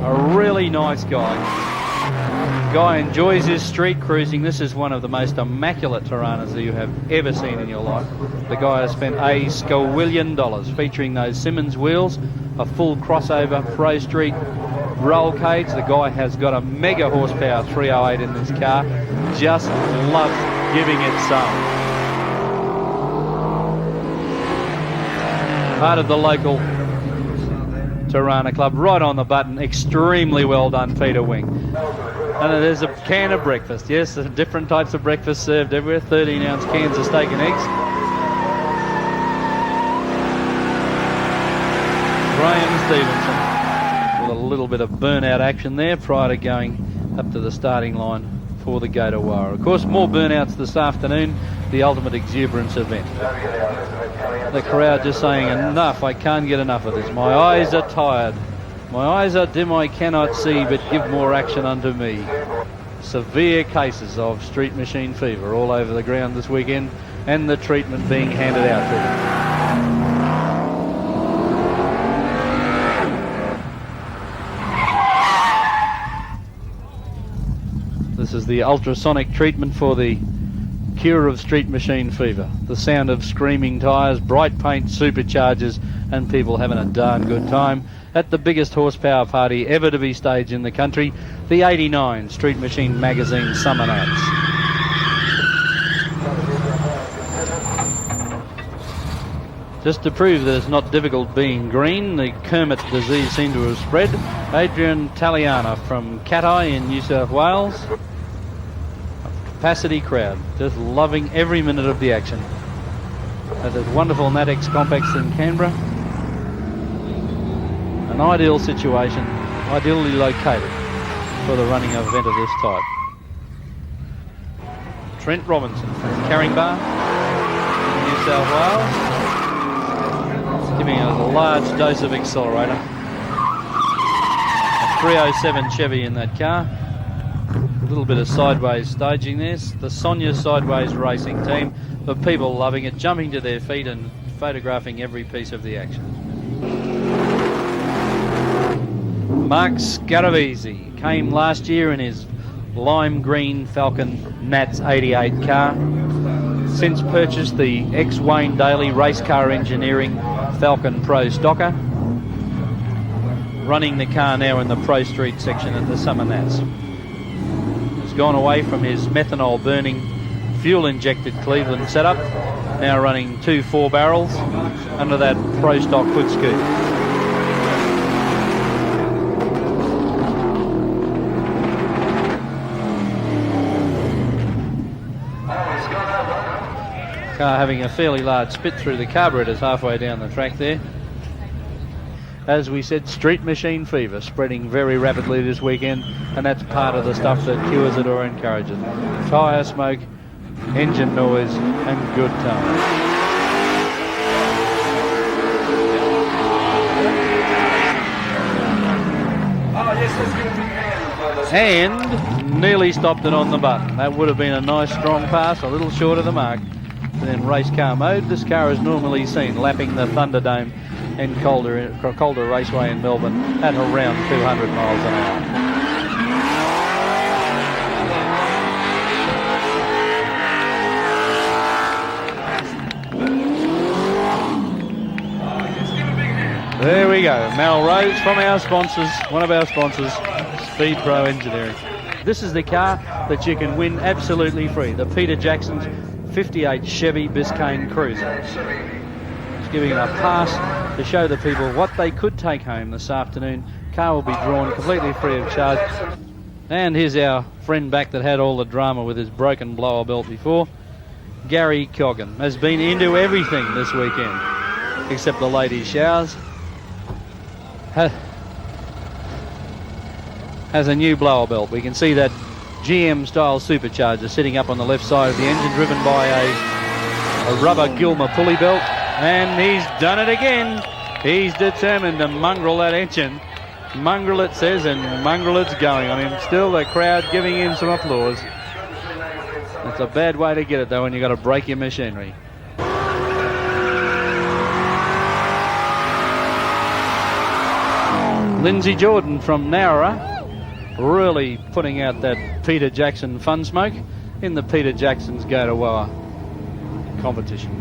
Speaker 1: a really nice guy. Guy enjoys his street cruising. This is one of the most immaculate Tiranas that you have ever seen in your life. The guy has spent a squillion dollars featuring those Simmons wheels, a full crossover Pro Street roll cage. The guy has got a mega horsepower 308 in this car. Just loves giving it some. Part of the local Tirana club, right on the button. Extremely well done, Peter Wing. And there's a can of breakfast. Yes, different types of breakfast served everywhere. 13-ounce cans of steak and eggs. Graham Stevenson with a little bit of burnout action there prior to going up to the starting line for the Gotawara. Of course, more burnouts this afternoon, the Ultimate Exuberance event. The crowd just saying, enough, I can't get enough of this. My eyes are tired. My eyes are dim, I cannot see, but give more action unto me. Severe cases of street machine fever all over the ground this weekend, and the treatment being handed out to them. This is the ultrasonic treatment for the cure of street machine fever. The sound of screaming tyres, bright paint, superchargers, and people having a darn good time at the biggest horsepower party ever to be staged in the country, the 89 Street Machine Magazine Summernats. Just to prove that it's not difficult being green, the Kermit disease seemed to have spread. Adrian Taliana from Cat-Eye in New South Wales. Capacity crowd, just loving every minute of the action at this wonderful Natex complex in Canberra. An ideal situation, ideally located for the running of an event of this type. Trent Robinson from Caringbah in New South Wales, giving us a large dose of accelerator. A 307 Chevy in that car. A little bit of sideways staging there. The Sonia Sideways Racing team, the people loving it, jumping to their feet and photographing every piece of the action. Mark Scaravisi came last year in his lime green Falcon Nats 88 car. Since purchased the ex-Wayne Daly Race Car Engineering Falcon Pro Stocker. Running the car now in the Pro Street section at the Summernats. Gone away from his methanol burning fuel injected Cleveland setup, now running 2 4-barrels under that Pro Stock hood scoop. Car having a fairly large spit through the carburetors halfway down the track there. As we said, street machine fever spreading very rapidly this weekend, and that's part of the stuff that cures it or encourages it. Tyre smoke, engine noise, and good times. And nearly stopped it on the button. That would have been a nice strong pass, a little short of the mark. And in race car mode, this car is normally seen lapping the Thunderdome in Calder Raceway in Melbourne at around 200 miles an hour. There we go. Mal Rhodes from our sponsors, one of our sponsors, Speed Pro Engineering. This is the car that you can win absolutely free, the Peter Jackson's 58 Chevy Biscayne Cruiser. Just giving it a pass to show the people what they could take home this afternoon. Car will be drawn completely free of charge. And here's our friend back that had all the drama with his broken blower belt before. Gary Coggan has been into everything this weekend, except the ladies' showers. Has a new blower belt. We can see that GM style supercharger sitting up on the left side of the engine, driven by a rubber Gilmer pulley belt, and he's done it again. He's determined to mongrel that engine. Mongrel it says, and mongrel it's going on him. Still the crowd giving him some applause. It's a bad way to get it though when you've got to break your machinery. Lindsay Jordan from Nowra really putting out that Peter Jackson fun smoke in the Peter Jackson's Go to Woa competition.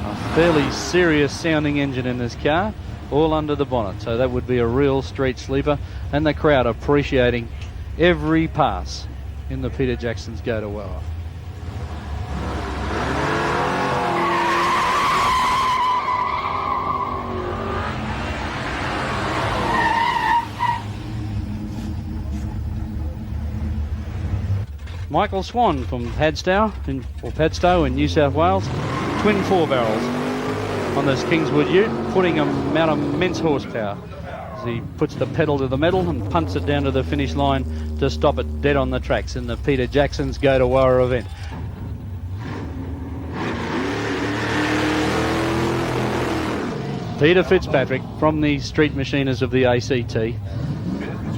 Speaker 1: A fairly serious sounding engine in this car, all under the bonnet, so that would be a real street sleeper, and the crowd appreciating every pass in the Peter Jackson's Go to Woa. Michael Swan from Padstow in New South Wales, twin 4 barrels on this Kingswood ute, putting them out immense horsepower as he puts the pedal to the metal and punts it down to the finish line to stop it dead on the tracks in the Peter Jackson's Go to Woa event. Peter Fitzpatrick from the Street Machiners of the ACT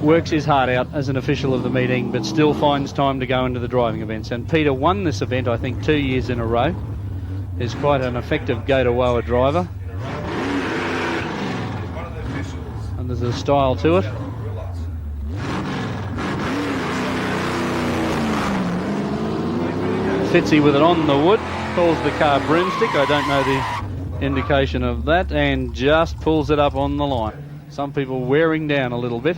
Speaker 1: works his heart out as an official of the meeting, but still finds time to go into the driving events. And Peter won this event, I think, 2 years in a row. Is quite an effective Go to Woa driver. And there's a style to it. Fitzy with it on the wood, calls the car broomstick. I don't know the indication of that, and just pulls it up on the line. Some people wearing down a little bit,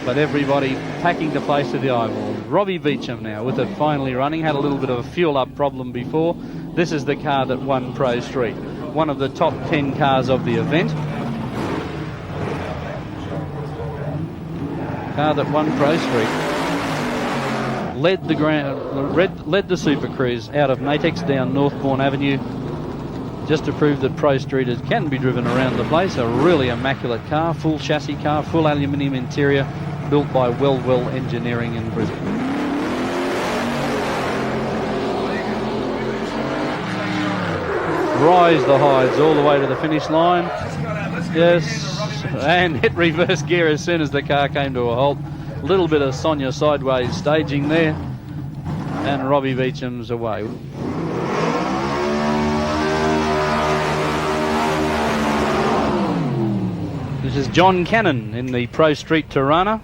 Speaker 1: but everybody packing the place to the eyeball. Robbie Beecham now with it finally running. Had a little bit of a fuel up problem before. This is the car that won Pro Street. One of the top 10 cars of the event. Car that won Pro Street. Led the Super Cruise out of Matex down Northbourne Avenue, just to prove that Pro Streeters can be driven around the place. A really immaculate car, full chassis car, full aluminium interior, built by Well Engineering in Brisbane. Rise the hides all the way to the finish line. Yes, and hit reverse gear as soon as the car came to a halt. A little bit of Sonia sideways staging there, and Robbie Beecham's away. This is John Cannon in the Pro Street Tirana.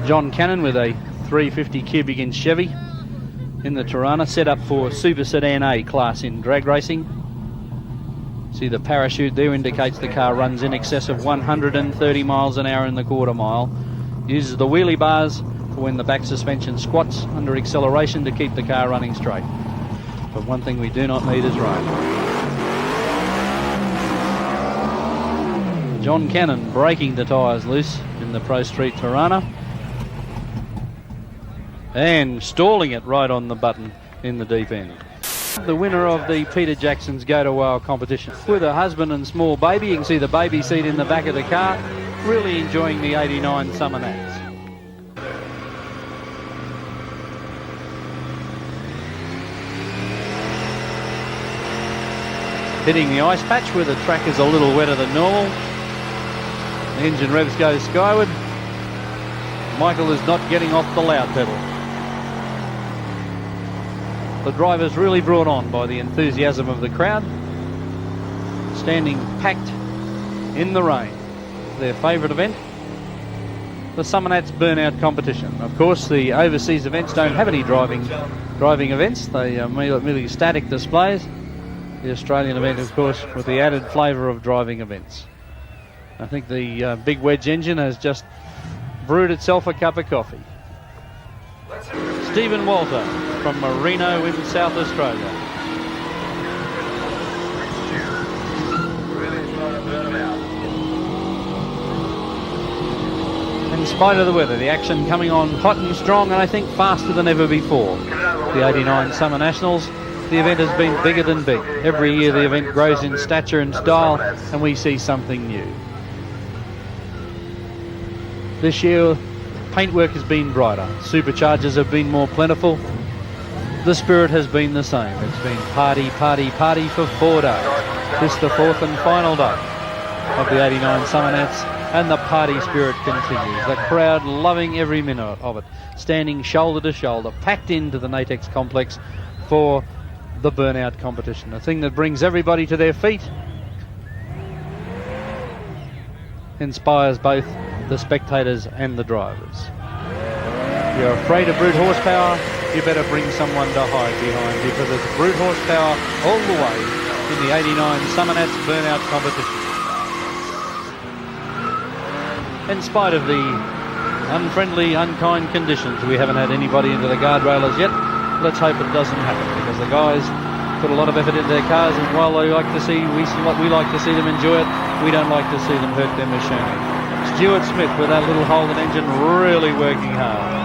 Speaker 1: John Cannon with a 350 cubic inch Chevy in the Tirana, set up for Super Sedan A class in drag racing. See the parachute there indicates the car runs in excess of 130 miles an hour in the quarter mile. Uses the wheelie bars for when the back suspension squats under acceleration to keep the car running straight. But one thing we do not need is rain. John Cannon breaking the tyres loose in the Pro Street Tirana and stalling it right on the button in the deep end. The winner of the Peter Jackson's Go to Woa competition with a husband and small baby. You can see the baby seat in the back of the car, really enjoying the 89 Summernats. Hitting the ice patch where the track is a little wetter than normal. The engine revs go skyward. Michael is not getting off the loud pedal. The driver's really brought on by the enthusiasm of the crowd, standing packed in the rain. Their favourite event, the Summernats burnout competition. Of course, the overseas events don't have any driving events. They are merely static displays. The Australian event, of course, with the added flavour of driving events. I think the big wedge engine has just brewed itself a cup of coffee. Stephen Walter from Marino in South Australia. In spite of the weather, the action coming on hot and strong, and I think faster than ever before. The 89 Summer Nationals, the event has been bigger than big. Every year the event grows in stature and style, and we see something new. This year, paintwork has been brighter. Superchargers have been more plentiful. The spirit has been the same. It's been party, party, party for 4 days. This the fourth and final day of the 89 Summernats, and the party spirit continues. The crowd loving every minute of it, standing shoulder to shoulder, packed into the Natex complex for the burnout competition. A thing that brings everybody to their feet, inspires both the spectators and the drivers. If you're afraid of brute horsepower, you better bring someone to hide behind, because it's brute horsepower all the way in the 89 Summernats burnout competition. In spite of the unfriendly, unkind conditions, we haven't had anybody into the guardrail as yet. Let's hope it doesn't happen, because the guys put a lot of effort into their cars, and while we like to see them enjoy it, we don't like to see them hurt their machine. Stuart Smith with that little Holden engine really working hard.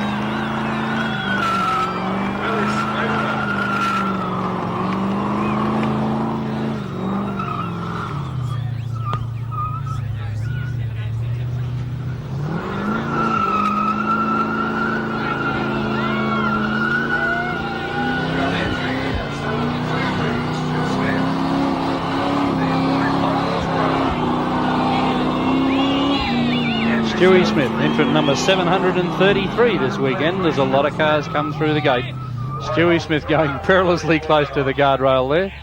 Speaker 1: Stewie Smith, entrant number 733 this weekend. There's a lot of cars come through the gate. Stewie Smith going perilously close to the guardrail there.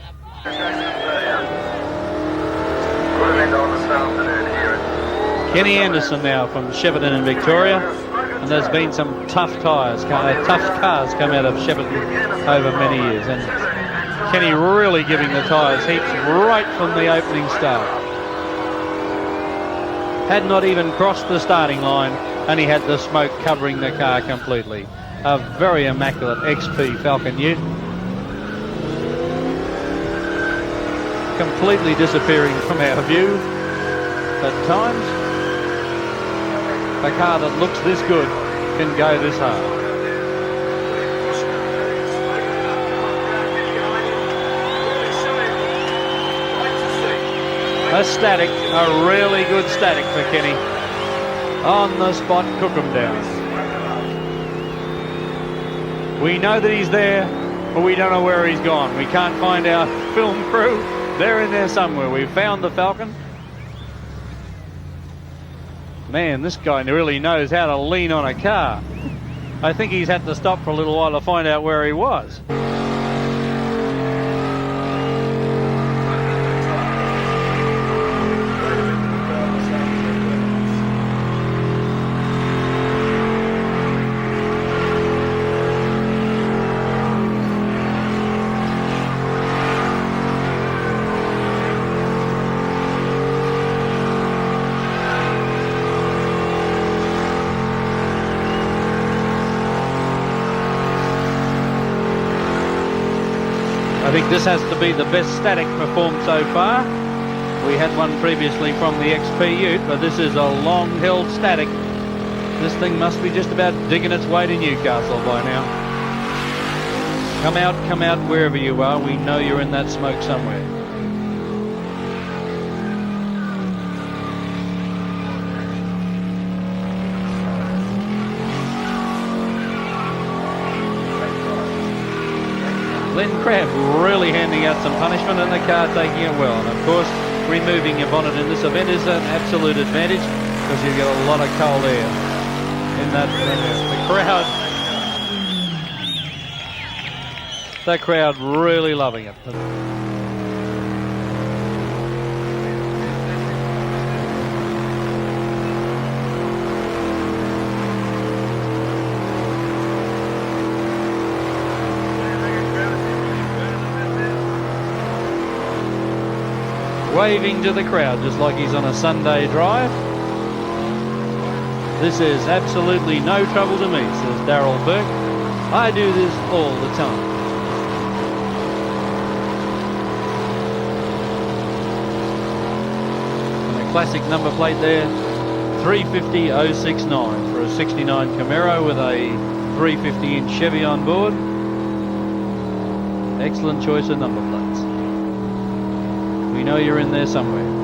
Speaker 1: Kenny Anderson now from Shepparton in Victoria, and there's been some tough cars come out of Shepparton over many years, and Kenny really giving the tyres heaps right from the opening start. Had not even crossed the starting line, and he had the smoke covering the car completely. A very immaculate XP Falcon Ute. Completely disappearing from our view at times. A car that looks this good can go this hard. A static, a really good static for Kenny. On the spot, cook him down. We know that he's there, but we don't know where he's gone. We can't find our film crew. They're in there somewhere. We've found the Falcon. Man, this guy really knows how to lean on a car. I think he's had to stop for a little while to find out where he was. I think this has to be the best static performed so far. We had one previously from the XP Ute, but this is a long-held static. This thing must be just about digging its way to Newcastle by now. Come out wherever you are. We know you're in that smoke somewhere. Glenn Crabb really handing out some punishment, and the car taking it well. And of course, removing your bonnet in this event is an absolute advantage, because you get a lot of cold air in that. The crowd really loving it. waving to the crowd just like he's on a Sunday drive. This is absolutely no trouble to me, says Darryl Burke. I do this all the time. And a classic number plate there, 350-069 for a 69 Camaro with a 350-inch Chevy on board. Excellent choice of number plates. We know you're in there somewhere.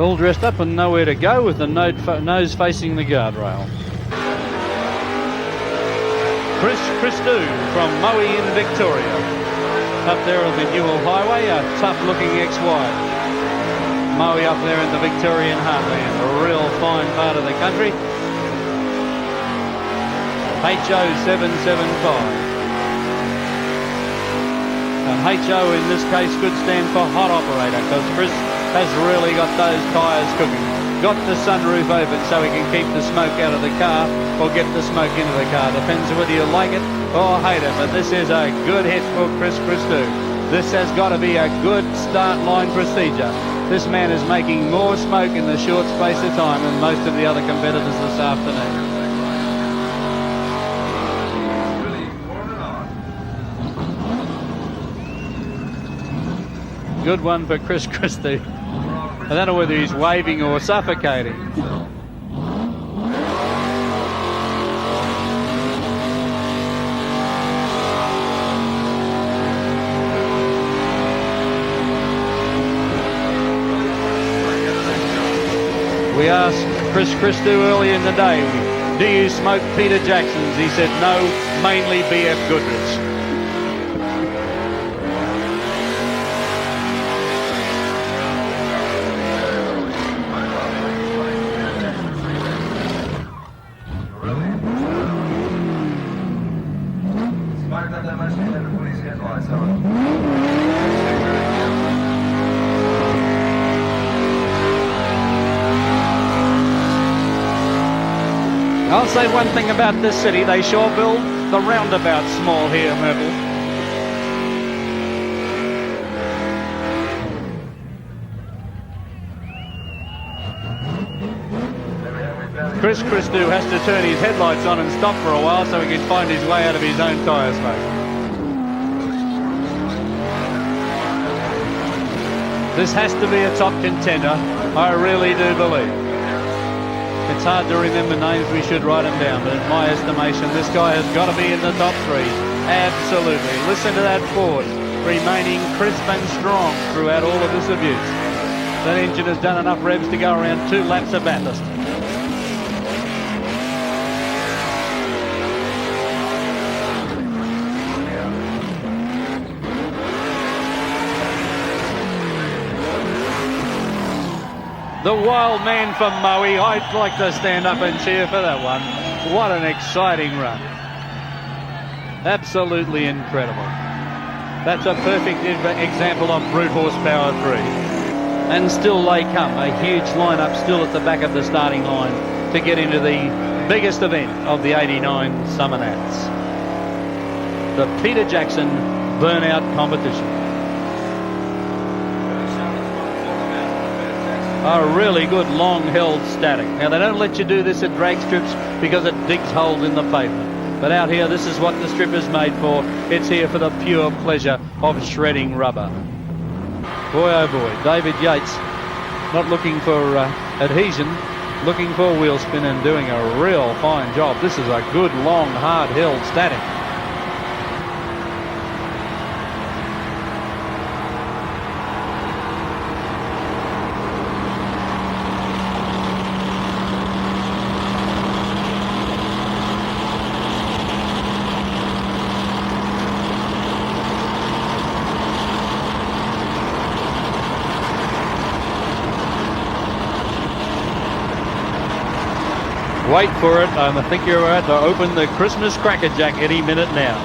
Speaker 1: All dressed up and nowhere to go with the nose facing the guardrail. Chris Christou from Moe in Victoria. Up there on the Newell Highway, a tough-looking ex-wife. Moe up there in the Victorian heartland, a real fine part of the country. HO 775. And HO in this case could stand for hot operator, because Chris has really got those tyres cooking. Got the sunroof open so he can keep the smoke out of the car or get the smoke into the car. Depends whether you like it or hate it. But this is a good hit for Chris Christou. This has got to be a good start line procedure. This man is making more smoke in the short space of time than most of the other competitors this afternoon. Good one for Chris Christou. I don't know whether he's waving or suffocating. We asked Chris Christou early in the day, do you smoke Peter Jackson's? He said no, mainly B.F. Goodrich. I'll say one thing about this city, they sure build the roundabout small here, Myrtle. Chris Christou has to turn his headlights on and stop for a while so he can find his way out of his own tyre smoke. This has to be a top contender, I really do believe. It's hard to remember names, we should write them down, but in my estimation, this guy has got to be in the top three. Absolutely. Listen to that Ford, remaining crisp and strong throughout all of this abuse. That engine has done enough revs to go around 2 laps of Bathurst. The wild man from Moe, I'd like to stand up and cheer for that one. What an exciting run. Absolutely incredible. That's a perfect example of brute horsepower 3. And still they come, a huge lineup still at the back of the starting line to get into the biggest event of the 89 Summernats. The Peter Jackson Burnout Competition. A really good long-held static. Now, they don't let you do this at drag strips because it digs holes in the pavement. But out here, this is what the strip is made for. It's here for the pure pleasure of shredding rubber. Boy, oh boy, David Yates not looking for adhesion. looking for wheel spin and doing a real fine job. This is a good, long, hard-held static. Wait for it. I think you're about to open the Christmas Cracker Jack any minute now.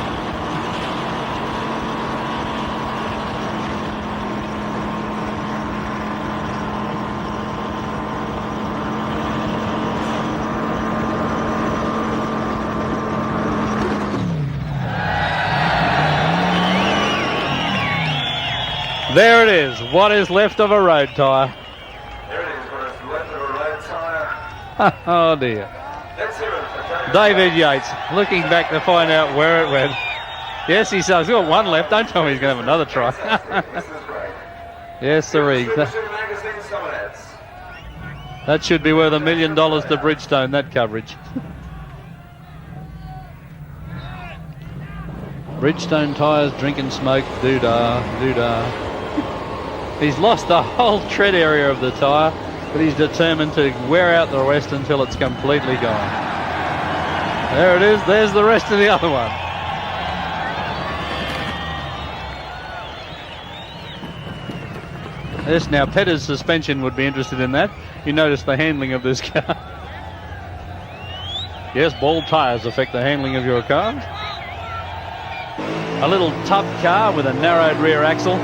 Speaker 1: There it is. What is left of a road tyre?
Speaker 17: There it is. What is left of a road tyre?
Speaker 1: Oh dear. David Yates looking back to find out where it went. Yes, he's got one left. Don't tell me he's going to have another try. Yes, sirree. That should be worth $1 million to Bridgestone, that coverage. Bridgestone tyres, drink and smoke, doo-dah, doo-dah. He's lost the whole tread area of the tyre, but he's determined to wear out the rest until it's completely gone. There it is. There's the rest of the other one. Yes, now Petter's suspension would be interested in that. You notice the handling of this car. Yes, bald tyres affect the handling of your car. A little tub car with a narrowed rear axle.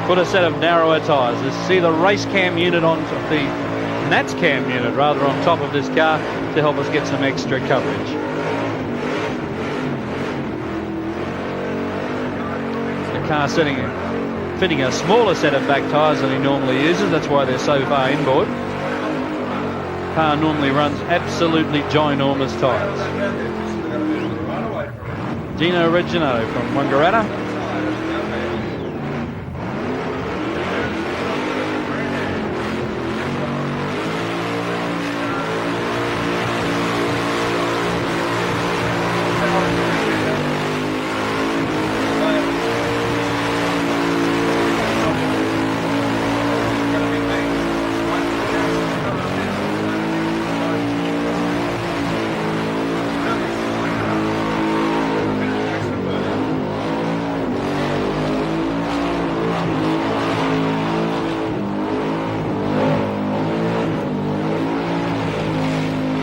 Speaker 1: Put a set of narrower tyres. You see the race cam unit on the Nats cam unit rather on top of this car to help us get some extra coverage. The car fitting a smaller set of back tyres than he normally uses. That's why they're so far inboard. Car normally runs absolutely ginormous tyres. Gino Reginato from Wangaratta.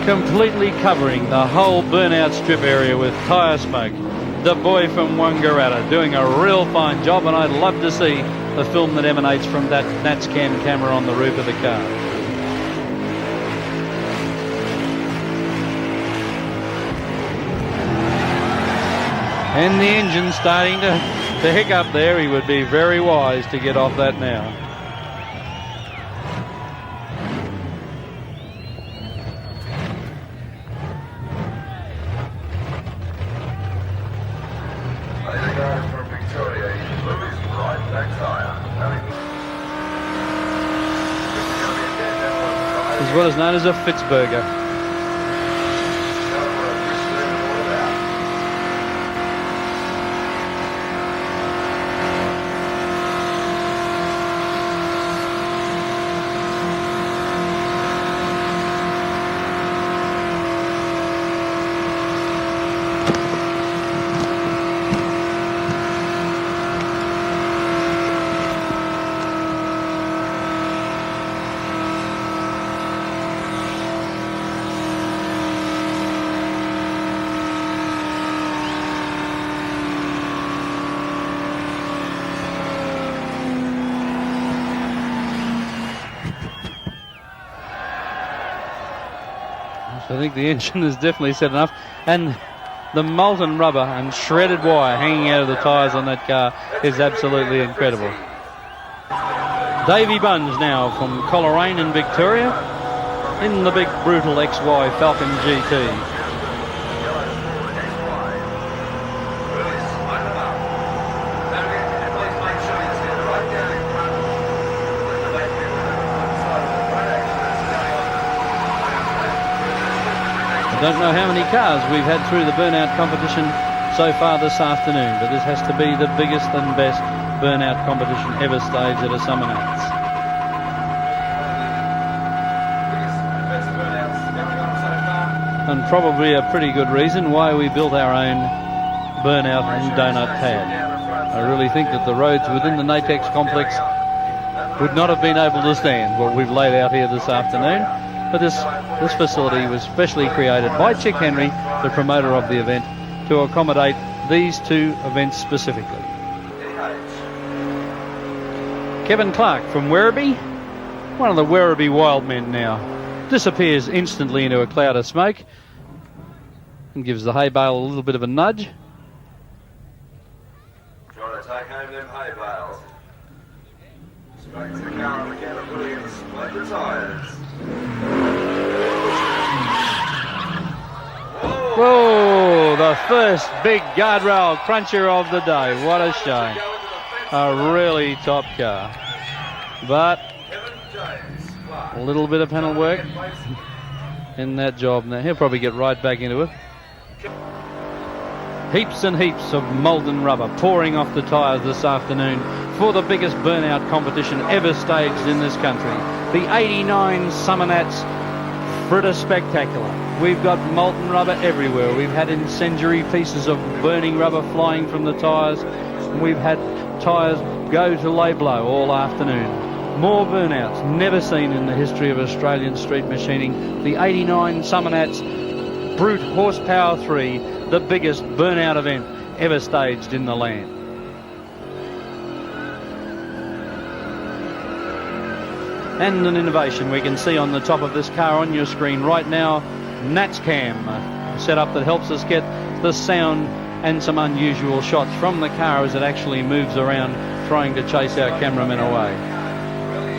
Speaker 1: Completely covering the whole burnout strip area with tyre smoke. The boy from Wangaratta doing a real fine job, and I'd love to see the film that emanates from that Nats cam camera on the roof of the car. And the engine starting to hiccup there. He would be very wise to get off that now. Is what is known as a Fitzberger. I think the engine has definitely said enough, and the molten rubber and shredded wire hanging out of the tyres on that car is absolutely incredible. Davey Bunge now from Coleraine in Victoria in the big brutal XY Falcon GT. Don't know how many cars we've had through the burnout competition so far this afternoon, but this has to be the biggest and best burnout competition ever staged at a Summernats. And probably a pretty good reason why we built our own burnout and donut pad. I really think that the roads within the Natex complex would not have been able to stand what we've laid out here this afternoon. But this facility was specially created by Chick Henry, the promoter of the event, to accommodate these two events specifically. Kevin Clark from Werribee, one of the Werribee wild men now, disappears instantly into a cloud of smoke and gives the hay bale a little bit of a nudge.
Speaker 17: Trying to take home them hay bales. Straight to the car and again at Williams. Split the tyres.
Speaker 1: Whoa, the first big guardrail cruncher of the day. What a shame. A really top car. But a little bit of panel work in that job. Now he'll probably get right back into it. Heaps and heaps of molten rubber pouring off the tyres this afternoon for the biggest burnout competition ever staged in this country. The 89 Summernats Fritter Spectacular. We've got molten rubber everywhere. We've had incendiary pieces of burning rubber flying from the tyres. We've had tyres go to lay blow all afternoon. More burnouts never seen in the history of Australian street machining. The 89 Summernats Brute Horsepower 3, the biggest burnout event ever staged in the land. And an innovation we can see on the top of this car on your screen right now, Nats Cam, a setup that helps us get the sound and some unusual shots from the car as it actually moves around trying to chase our cameramen away.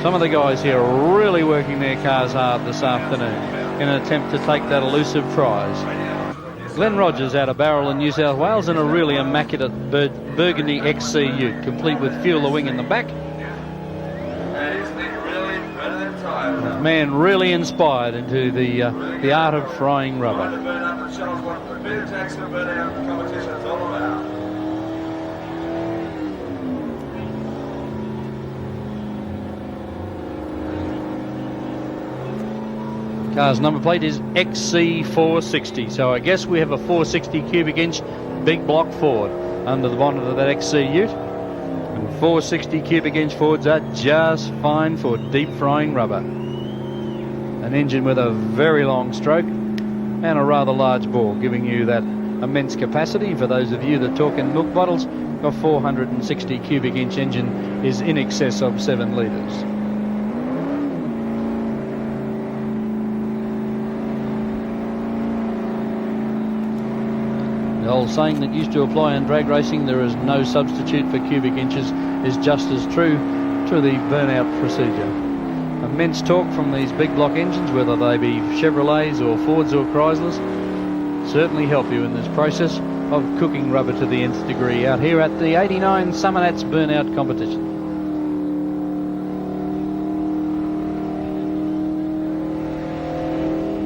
Speaker 1: Some of the guys here are really working their cars hard this afternoon in an attempt to take that elusive prize. Glenn Rogers out of Barrel in New South Wales in a really immaculate burgundy XC ute, complete with fuel the wing in the back. Man really inspired into the art of frying rubber. Car's number plate is XC460, so I guess we have a 460 cubic inch big block Ford under the bonnet of that XC ute. And 460 cubic inch Fords are just fine for deep frying rubber. An engine with a very long stroke and a rather large bore, giving you that immense capacity. For those of you that talk in milk bottles, a 460 cubic inch engine is in excess of 7 litres. The old saying that used to apply in drag racing, there is no substitute for cubic inches, is just as true to the burnout procedure. Immense torque from these big block engines, whether they be Chevrolets or Fords or Chryslers, certainly help you in this process of cooking rubber to the nth degree out here at the 89 Summernats Burnout Competition.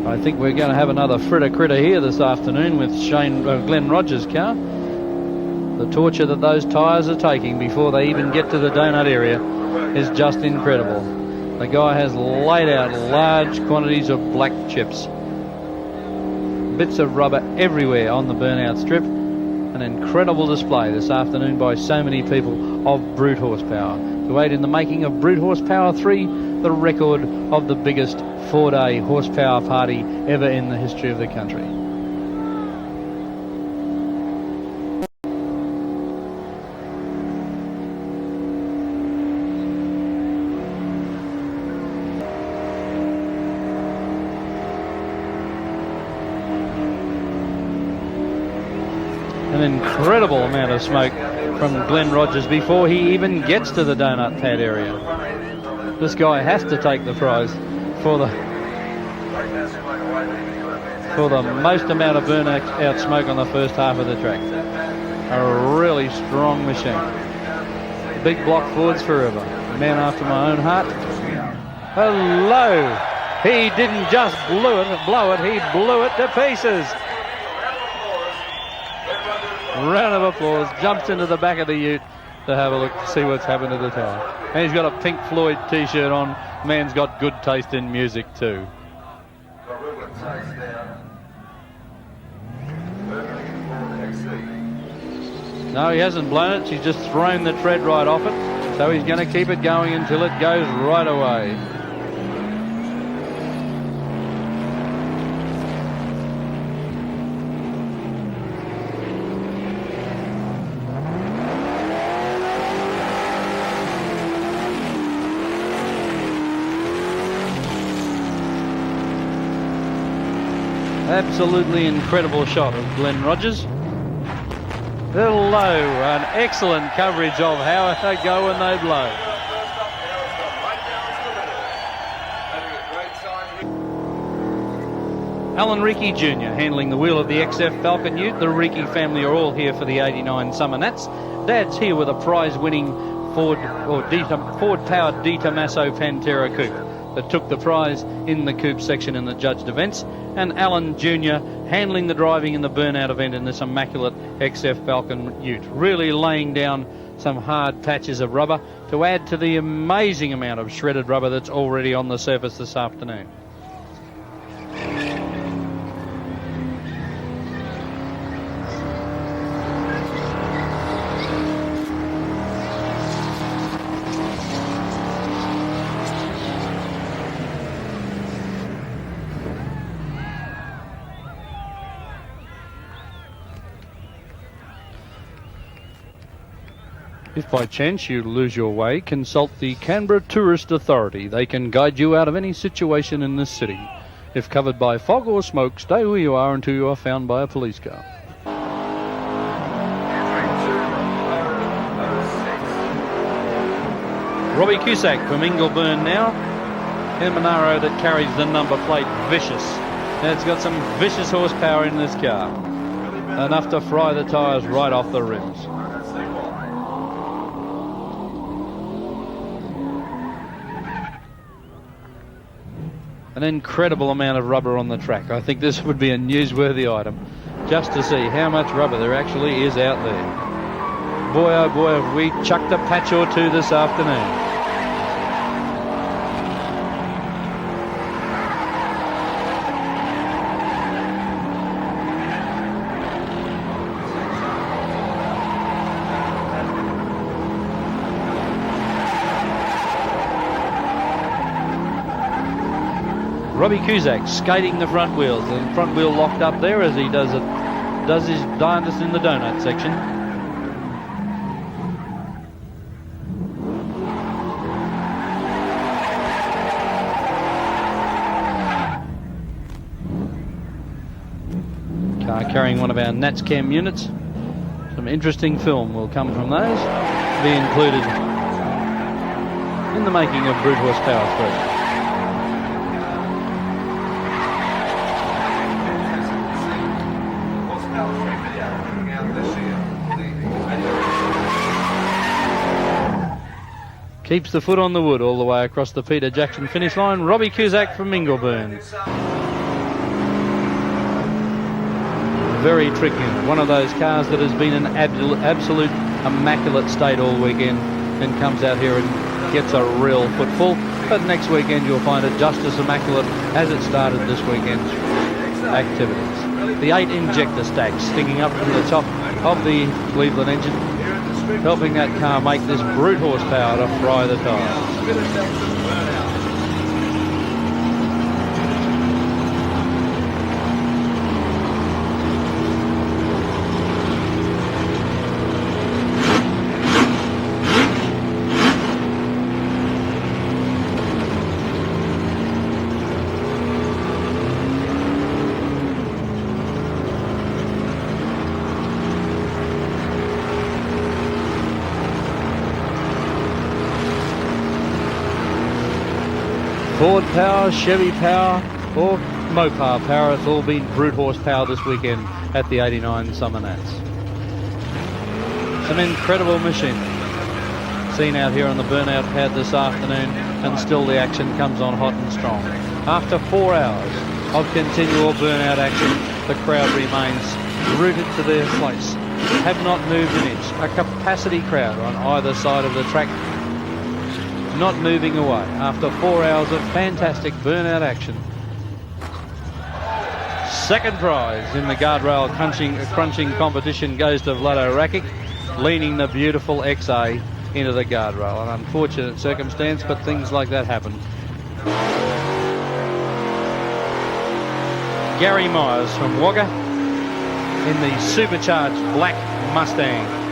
Speaker 1: I think we're going to have another fritter critter here this afternoon with Glenn Rogers' car. The torture that those tyres are taking before they even get to the donut area is just incredible. The guy has laid out large quantities of black chips. Bits of rubber everywhere on the burnout strip. An incredible display this afternoon by so many people of brute horsepower to aid in the making of Brute Horsepower 3, the record of the biggest 4-day horsepower party ever in the history of the country. An incredible amount of smoke from Glenn Rogers before he even gets to the donut pad area. This guy has to take the prize for the most amount of burnout smoke on the first half of the track. A really strong machine. Big block Fords forever. A man after my own heart. Hello, He didn't just blow it, he blew it to pieces. Round of applause. Jumps into the back of the ute to have a look, see what's happened to the tyre. And he's got a Pink Floyd t-shirt on. Man's got good taste in music too. No, he hasn't blown it. She's just thrown the tread right off it. So he's going to keep it going until it goes right away. Absolutely incredible shot of Glenn Rogers. Below, an excellent coverage of how they go when they blow. Alan Reekie Jr. handling the wheel of the XF Falcon Ute. The Reekie family are all here for the 89 Summernats. Dad's here with a prize-winning Ford-powered De Tomaso Pantera coupe that took the prize in the coupe section in the judged events. And Alan Jr. handling the driving in the burnout event in this immaculate XF Falcon Ute. Really laying down some hard patches of rubber to add to the amazing amount of shredded rubber that's already on the surface this afternoon. If by chance you lose your way, consult the Canberra Tourist Authority. They can guide you out of any situation in this city. If covered by fog or smoke, stay where you are until you are found by a police car. Robbie Cusack from Ingleburn now. In a Monaro that carries the number plate Vicious. And it's got some vicious horsepower in this car. Enough to fry the tyres right off the rims. An incredible amount of rubber on the track. I think this would be a newsworthy item just to see how much rubber there actually is out there. Boy, oh boy, have we chucked a patch or two this afternoon. Robbie Cusack skating the front wheels. The front wheel locked up there as he does his darndest in the donut section. Car carrying one of our Nats Cam units. Some interesting film will come from those. Be included in the making of Brute Horsepower 3. Keeps the foot on the wood all the way across the Peter Jackson finish line. Robbie Cusack from Ingleburn. Very tricky. One of those cars that has been in absolute immaculate state all weekend and comes out here and gets a real footfall. But next weekend you'll find it just as immaculate as it started this weekend's activities. The 8 injector stacks sticking up from the top of the Cleveland engine, helping that car make this brute horsepower to fry the tyres. Ford power, Chevy power, or Mopar power. It's all been brute horsepower this weekend at the 89 Summernats. Some incredible machinery. seen out here on the burnout pad this afternoon, and still the action comes on hot and strong. After 4 hours of continual burnout action, the crowd remains rooted to their place, have not moved an inch. A capacity crowd on either side of the track, not moving away after 4 hours of fantastic burnout action. Second prize in the guardrail crunching competition goes to Vlado Rakic, leaning the beautiful XA into the guardrail. An unfortunate circumstance, but things like that happen. Gary Myers from Wagga in the supercharged black Mustang.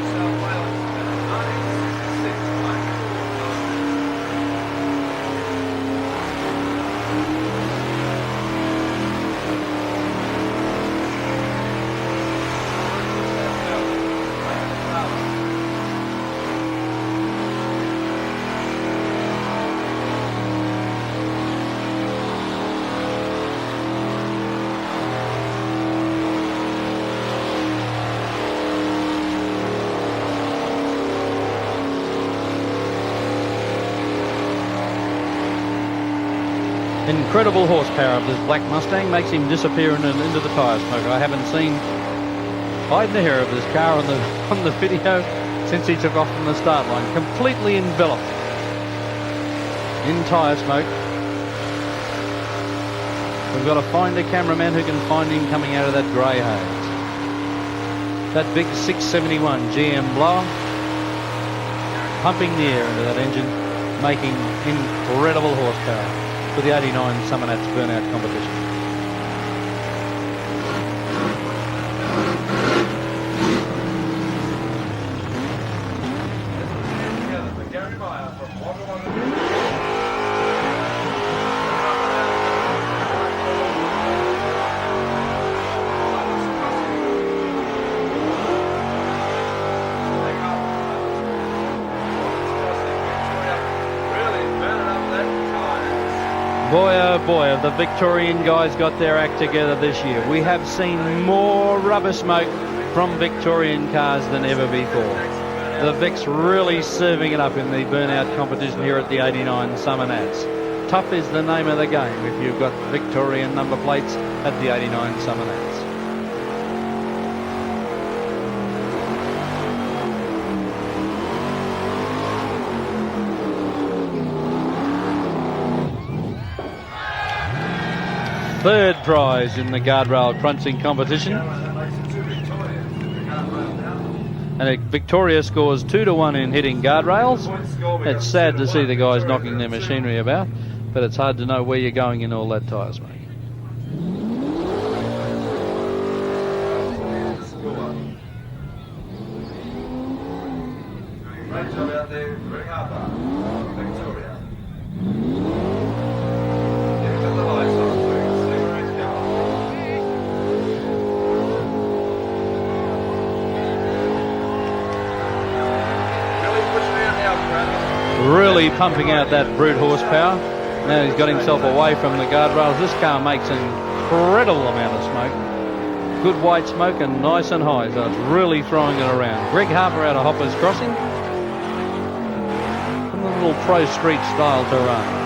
Speaker 1: Incredible horsepower of this black Mustang makes him disappear into the tyre smoke. I haven't seen hide nor hair of this car on the video since he took off from the start line. Completely enveloped in tyre smoke. We've got to find a cameraman who can find him coming out of that grey haze. That big 671 GM blower pumping the air into that engine, making incredible horsepower for the 89 Summernats burnout competition. Boy, oh boy, have the Victorian guys got their act together this year. We have seen more rubber smoke from Victorian cars than ever before. The Vic's really serving it up in the burnout competition here at the 89 Summernats. Tough is the name of the game if you've got Victorian number plates at the 89 Summernats. Third prize in the guardrail crunching competition. And Victoria scores 2-1 in hitting guardrails. It's sad to see the guys knocking their machinery about, but it's hard to know where you're going in all that tyre smoke.
Speaker 17: Great job out there, Greg Harper, Victoria. Got the lights on, so you can see where he's going. Really pushing out now, Brad.
Speaker 1: Really pumping out that brute horsepower. Now he's got himself away from the guardrails. This car makes an incredible amount of smoke. Good white smoke and nice and high, so it's really throwing it around. Greg Harper out of Hoppers Crossing. A little pro street style to run.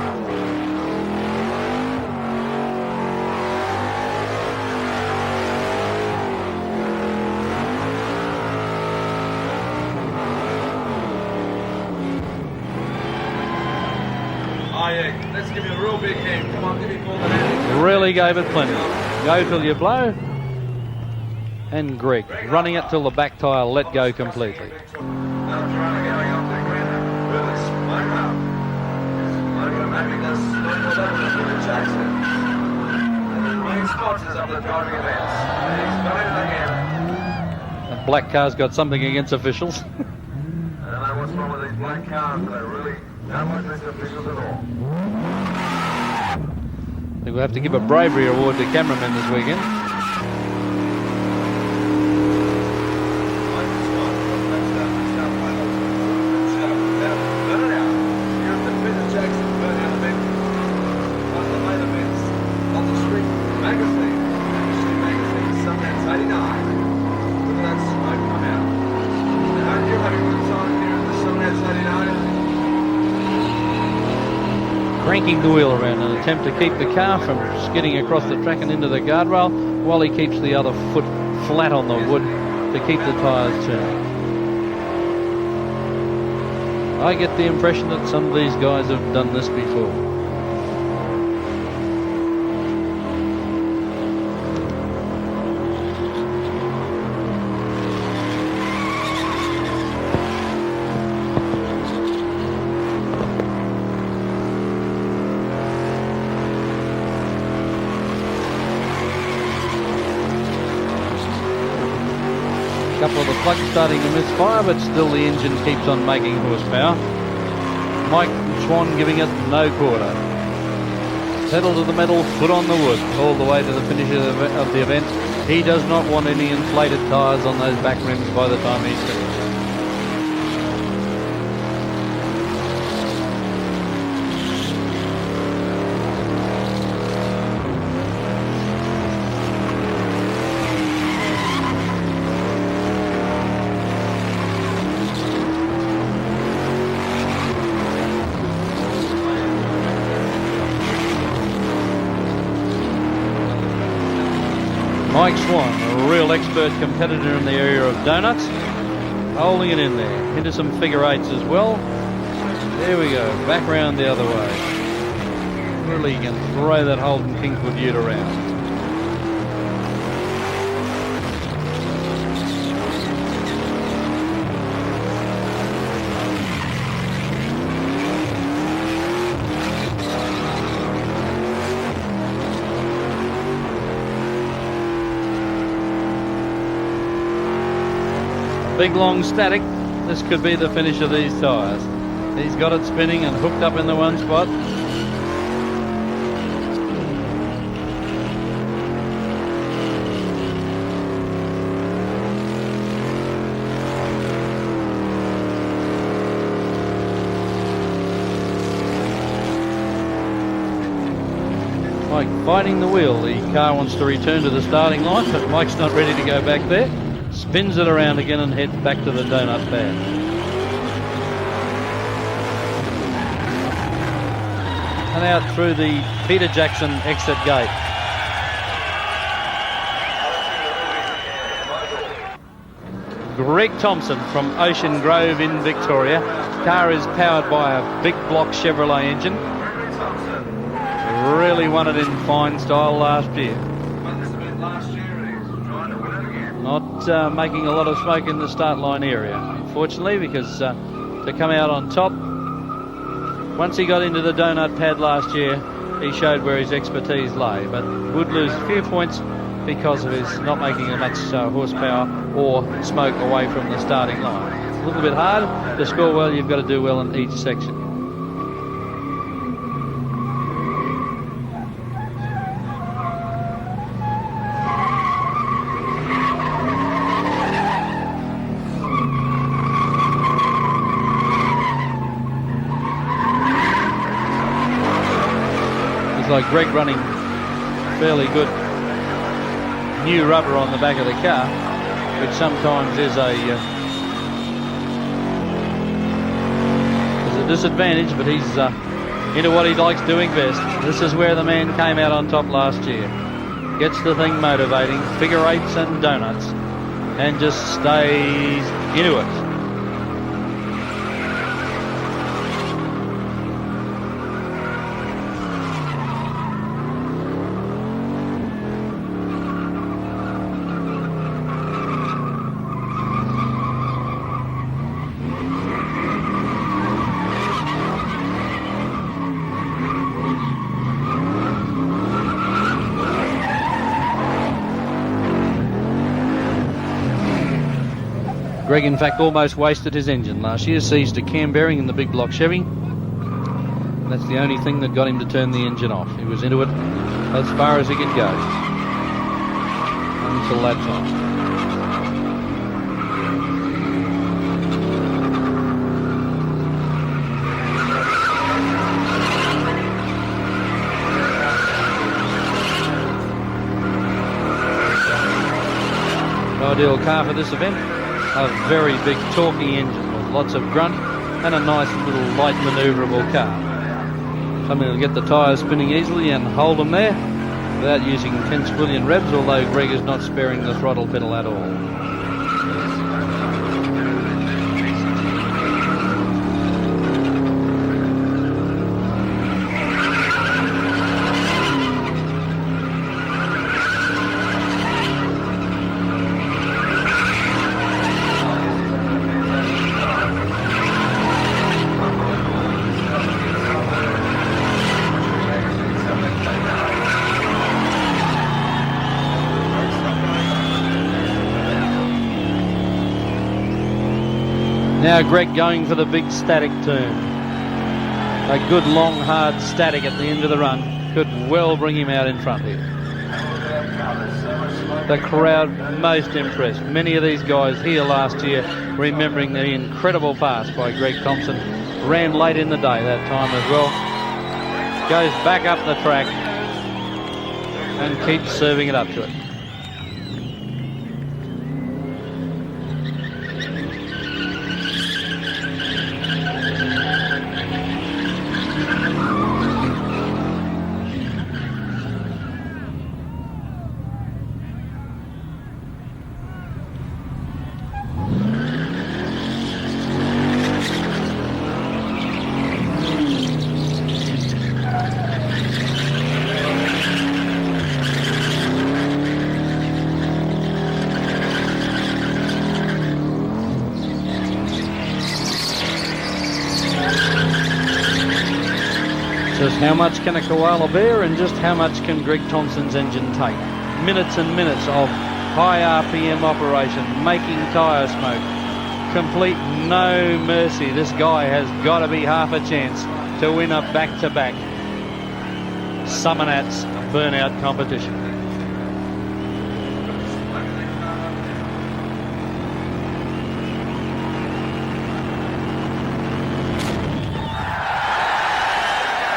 Speaker 17: Oh yeah, let's give you a real big hand. Come on, give me more than that.
Speaker 1: Really gave it plenty. Go till you blow. And Greg running it till the back tyre let go completely.
Speaker 17: Another runner going up the ground. Really smoke up. Smoke up, maybe that's not more than Peter Jackson. And the main sponsors of the driving events. He's got it again.
Speaker 1: That black car's got something against officials.
Speaker 17: I don't know what's wrong with these black cars, but they really don't like these officials at all.
Speaker 1: I think we'll have to give a bravery award to cameramen this weekend.
Speaker 17: Look at that smoke come out. I hope you're having a good time here at the Summernats 89.
Speaker 1: cranking the wheel around in an attempt to keep the car from skidding across the track and into the guardrail, while he keeps the other foot flat on the wood to keep the tyres turning. I get the impression that some of these guys have done this before. Couple of the plugs starting to misfire, but still the engine keeps on making horsepower. Mike Swan giving it no quarter. Pedal to the metal, foot on the wood, all the way to the finish of the event. He does not want any inflated tyres on those back rims by the time he's finished. Mike Swan, a real expert competitor in the area of donuts, holding it in there. Into some figure eights as well. There we go, back round the other way. Really can throw that Holden Kingswood ute around. Big long static. This could be the finish of these tyres. He's got it spinning and hooked up in the one spot. Mike fighting the wheel. The car wants to return to the starting line, but Mike's not ready to go back there. Spins it around again and heads back to the donut pad. And out through the Peter Jackson exit gate. Greg Thompson from Ocean Grove in Victoria. Car is powered by a big block Chevrolet engine. Really won it in fine style last year. Not making a lot of smoke in the start line area, unfortunately, because to come out on top, once he got into the donut pad last year, he showed where his expertise lay, but would lose a few points because of his not making as much horsepower or smoke away from the starting line. It's a little bit hard to score well. You've got to do well in each section. Like Greg running fairly good new rubber on the back of the car, which sometimes is a disadvantage, but he's into what he likes doing best. This is where the man came out on top last year. Gets the thing motivating, figure eights and donuts, and just stays into it. Greg, in fact, almost wasted his engine last year, seized a cam bearing in the big block Chevy. That's the only thing that got him to turn the engine off. He was into it as far as he could go until that time. Ideal car for this event. A very big torquey engine with lots of grunt and a nice little light manoeuvrable car. Something to get the tyres spinning easily and hold them there without using 10 squillion revs, although Greg is not sparing the throttle pedal at all. Now Greg going for the big static turn. A good long hard static at the end of the run could well bring him out in front here. The crowd most impressed. Many of these guys here last year remembering the incredible pass by Greg Thompson. Ran late in the day that time as well. Goes back up the track and keeps serving it up to it. Just how much can a koala bear and just how much can Greg Thompson's engine take? Minutes and minutes of high RPM operation, making tyre smoke. Complete no mercy. This guy has got to be half a chance to win a back-to-back Summernats burnout competition.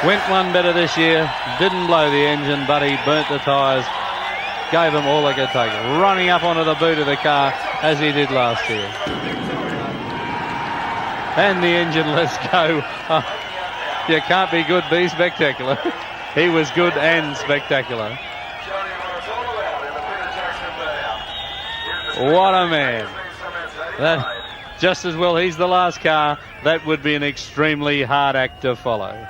Speaker 1: Went one better this year, didn't blow the engine, but he burnt the tyres, gave them all they could take, running up onto the boot of the car as he did last year. And the engine lets go. You can't be good, be spectacular. He was good and spectacular. What a man. That, just as well he's the last car, that would be an extremely hard act to follow.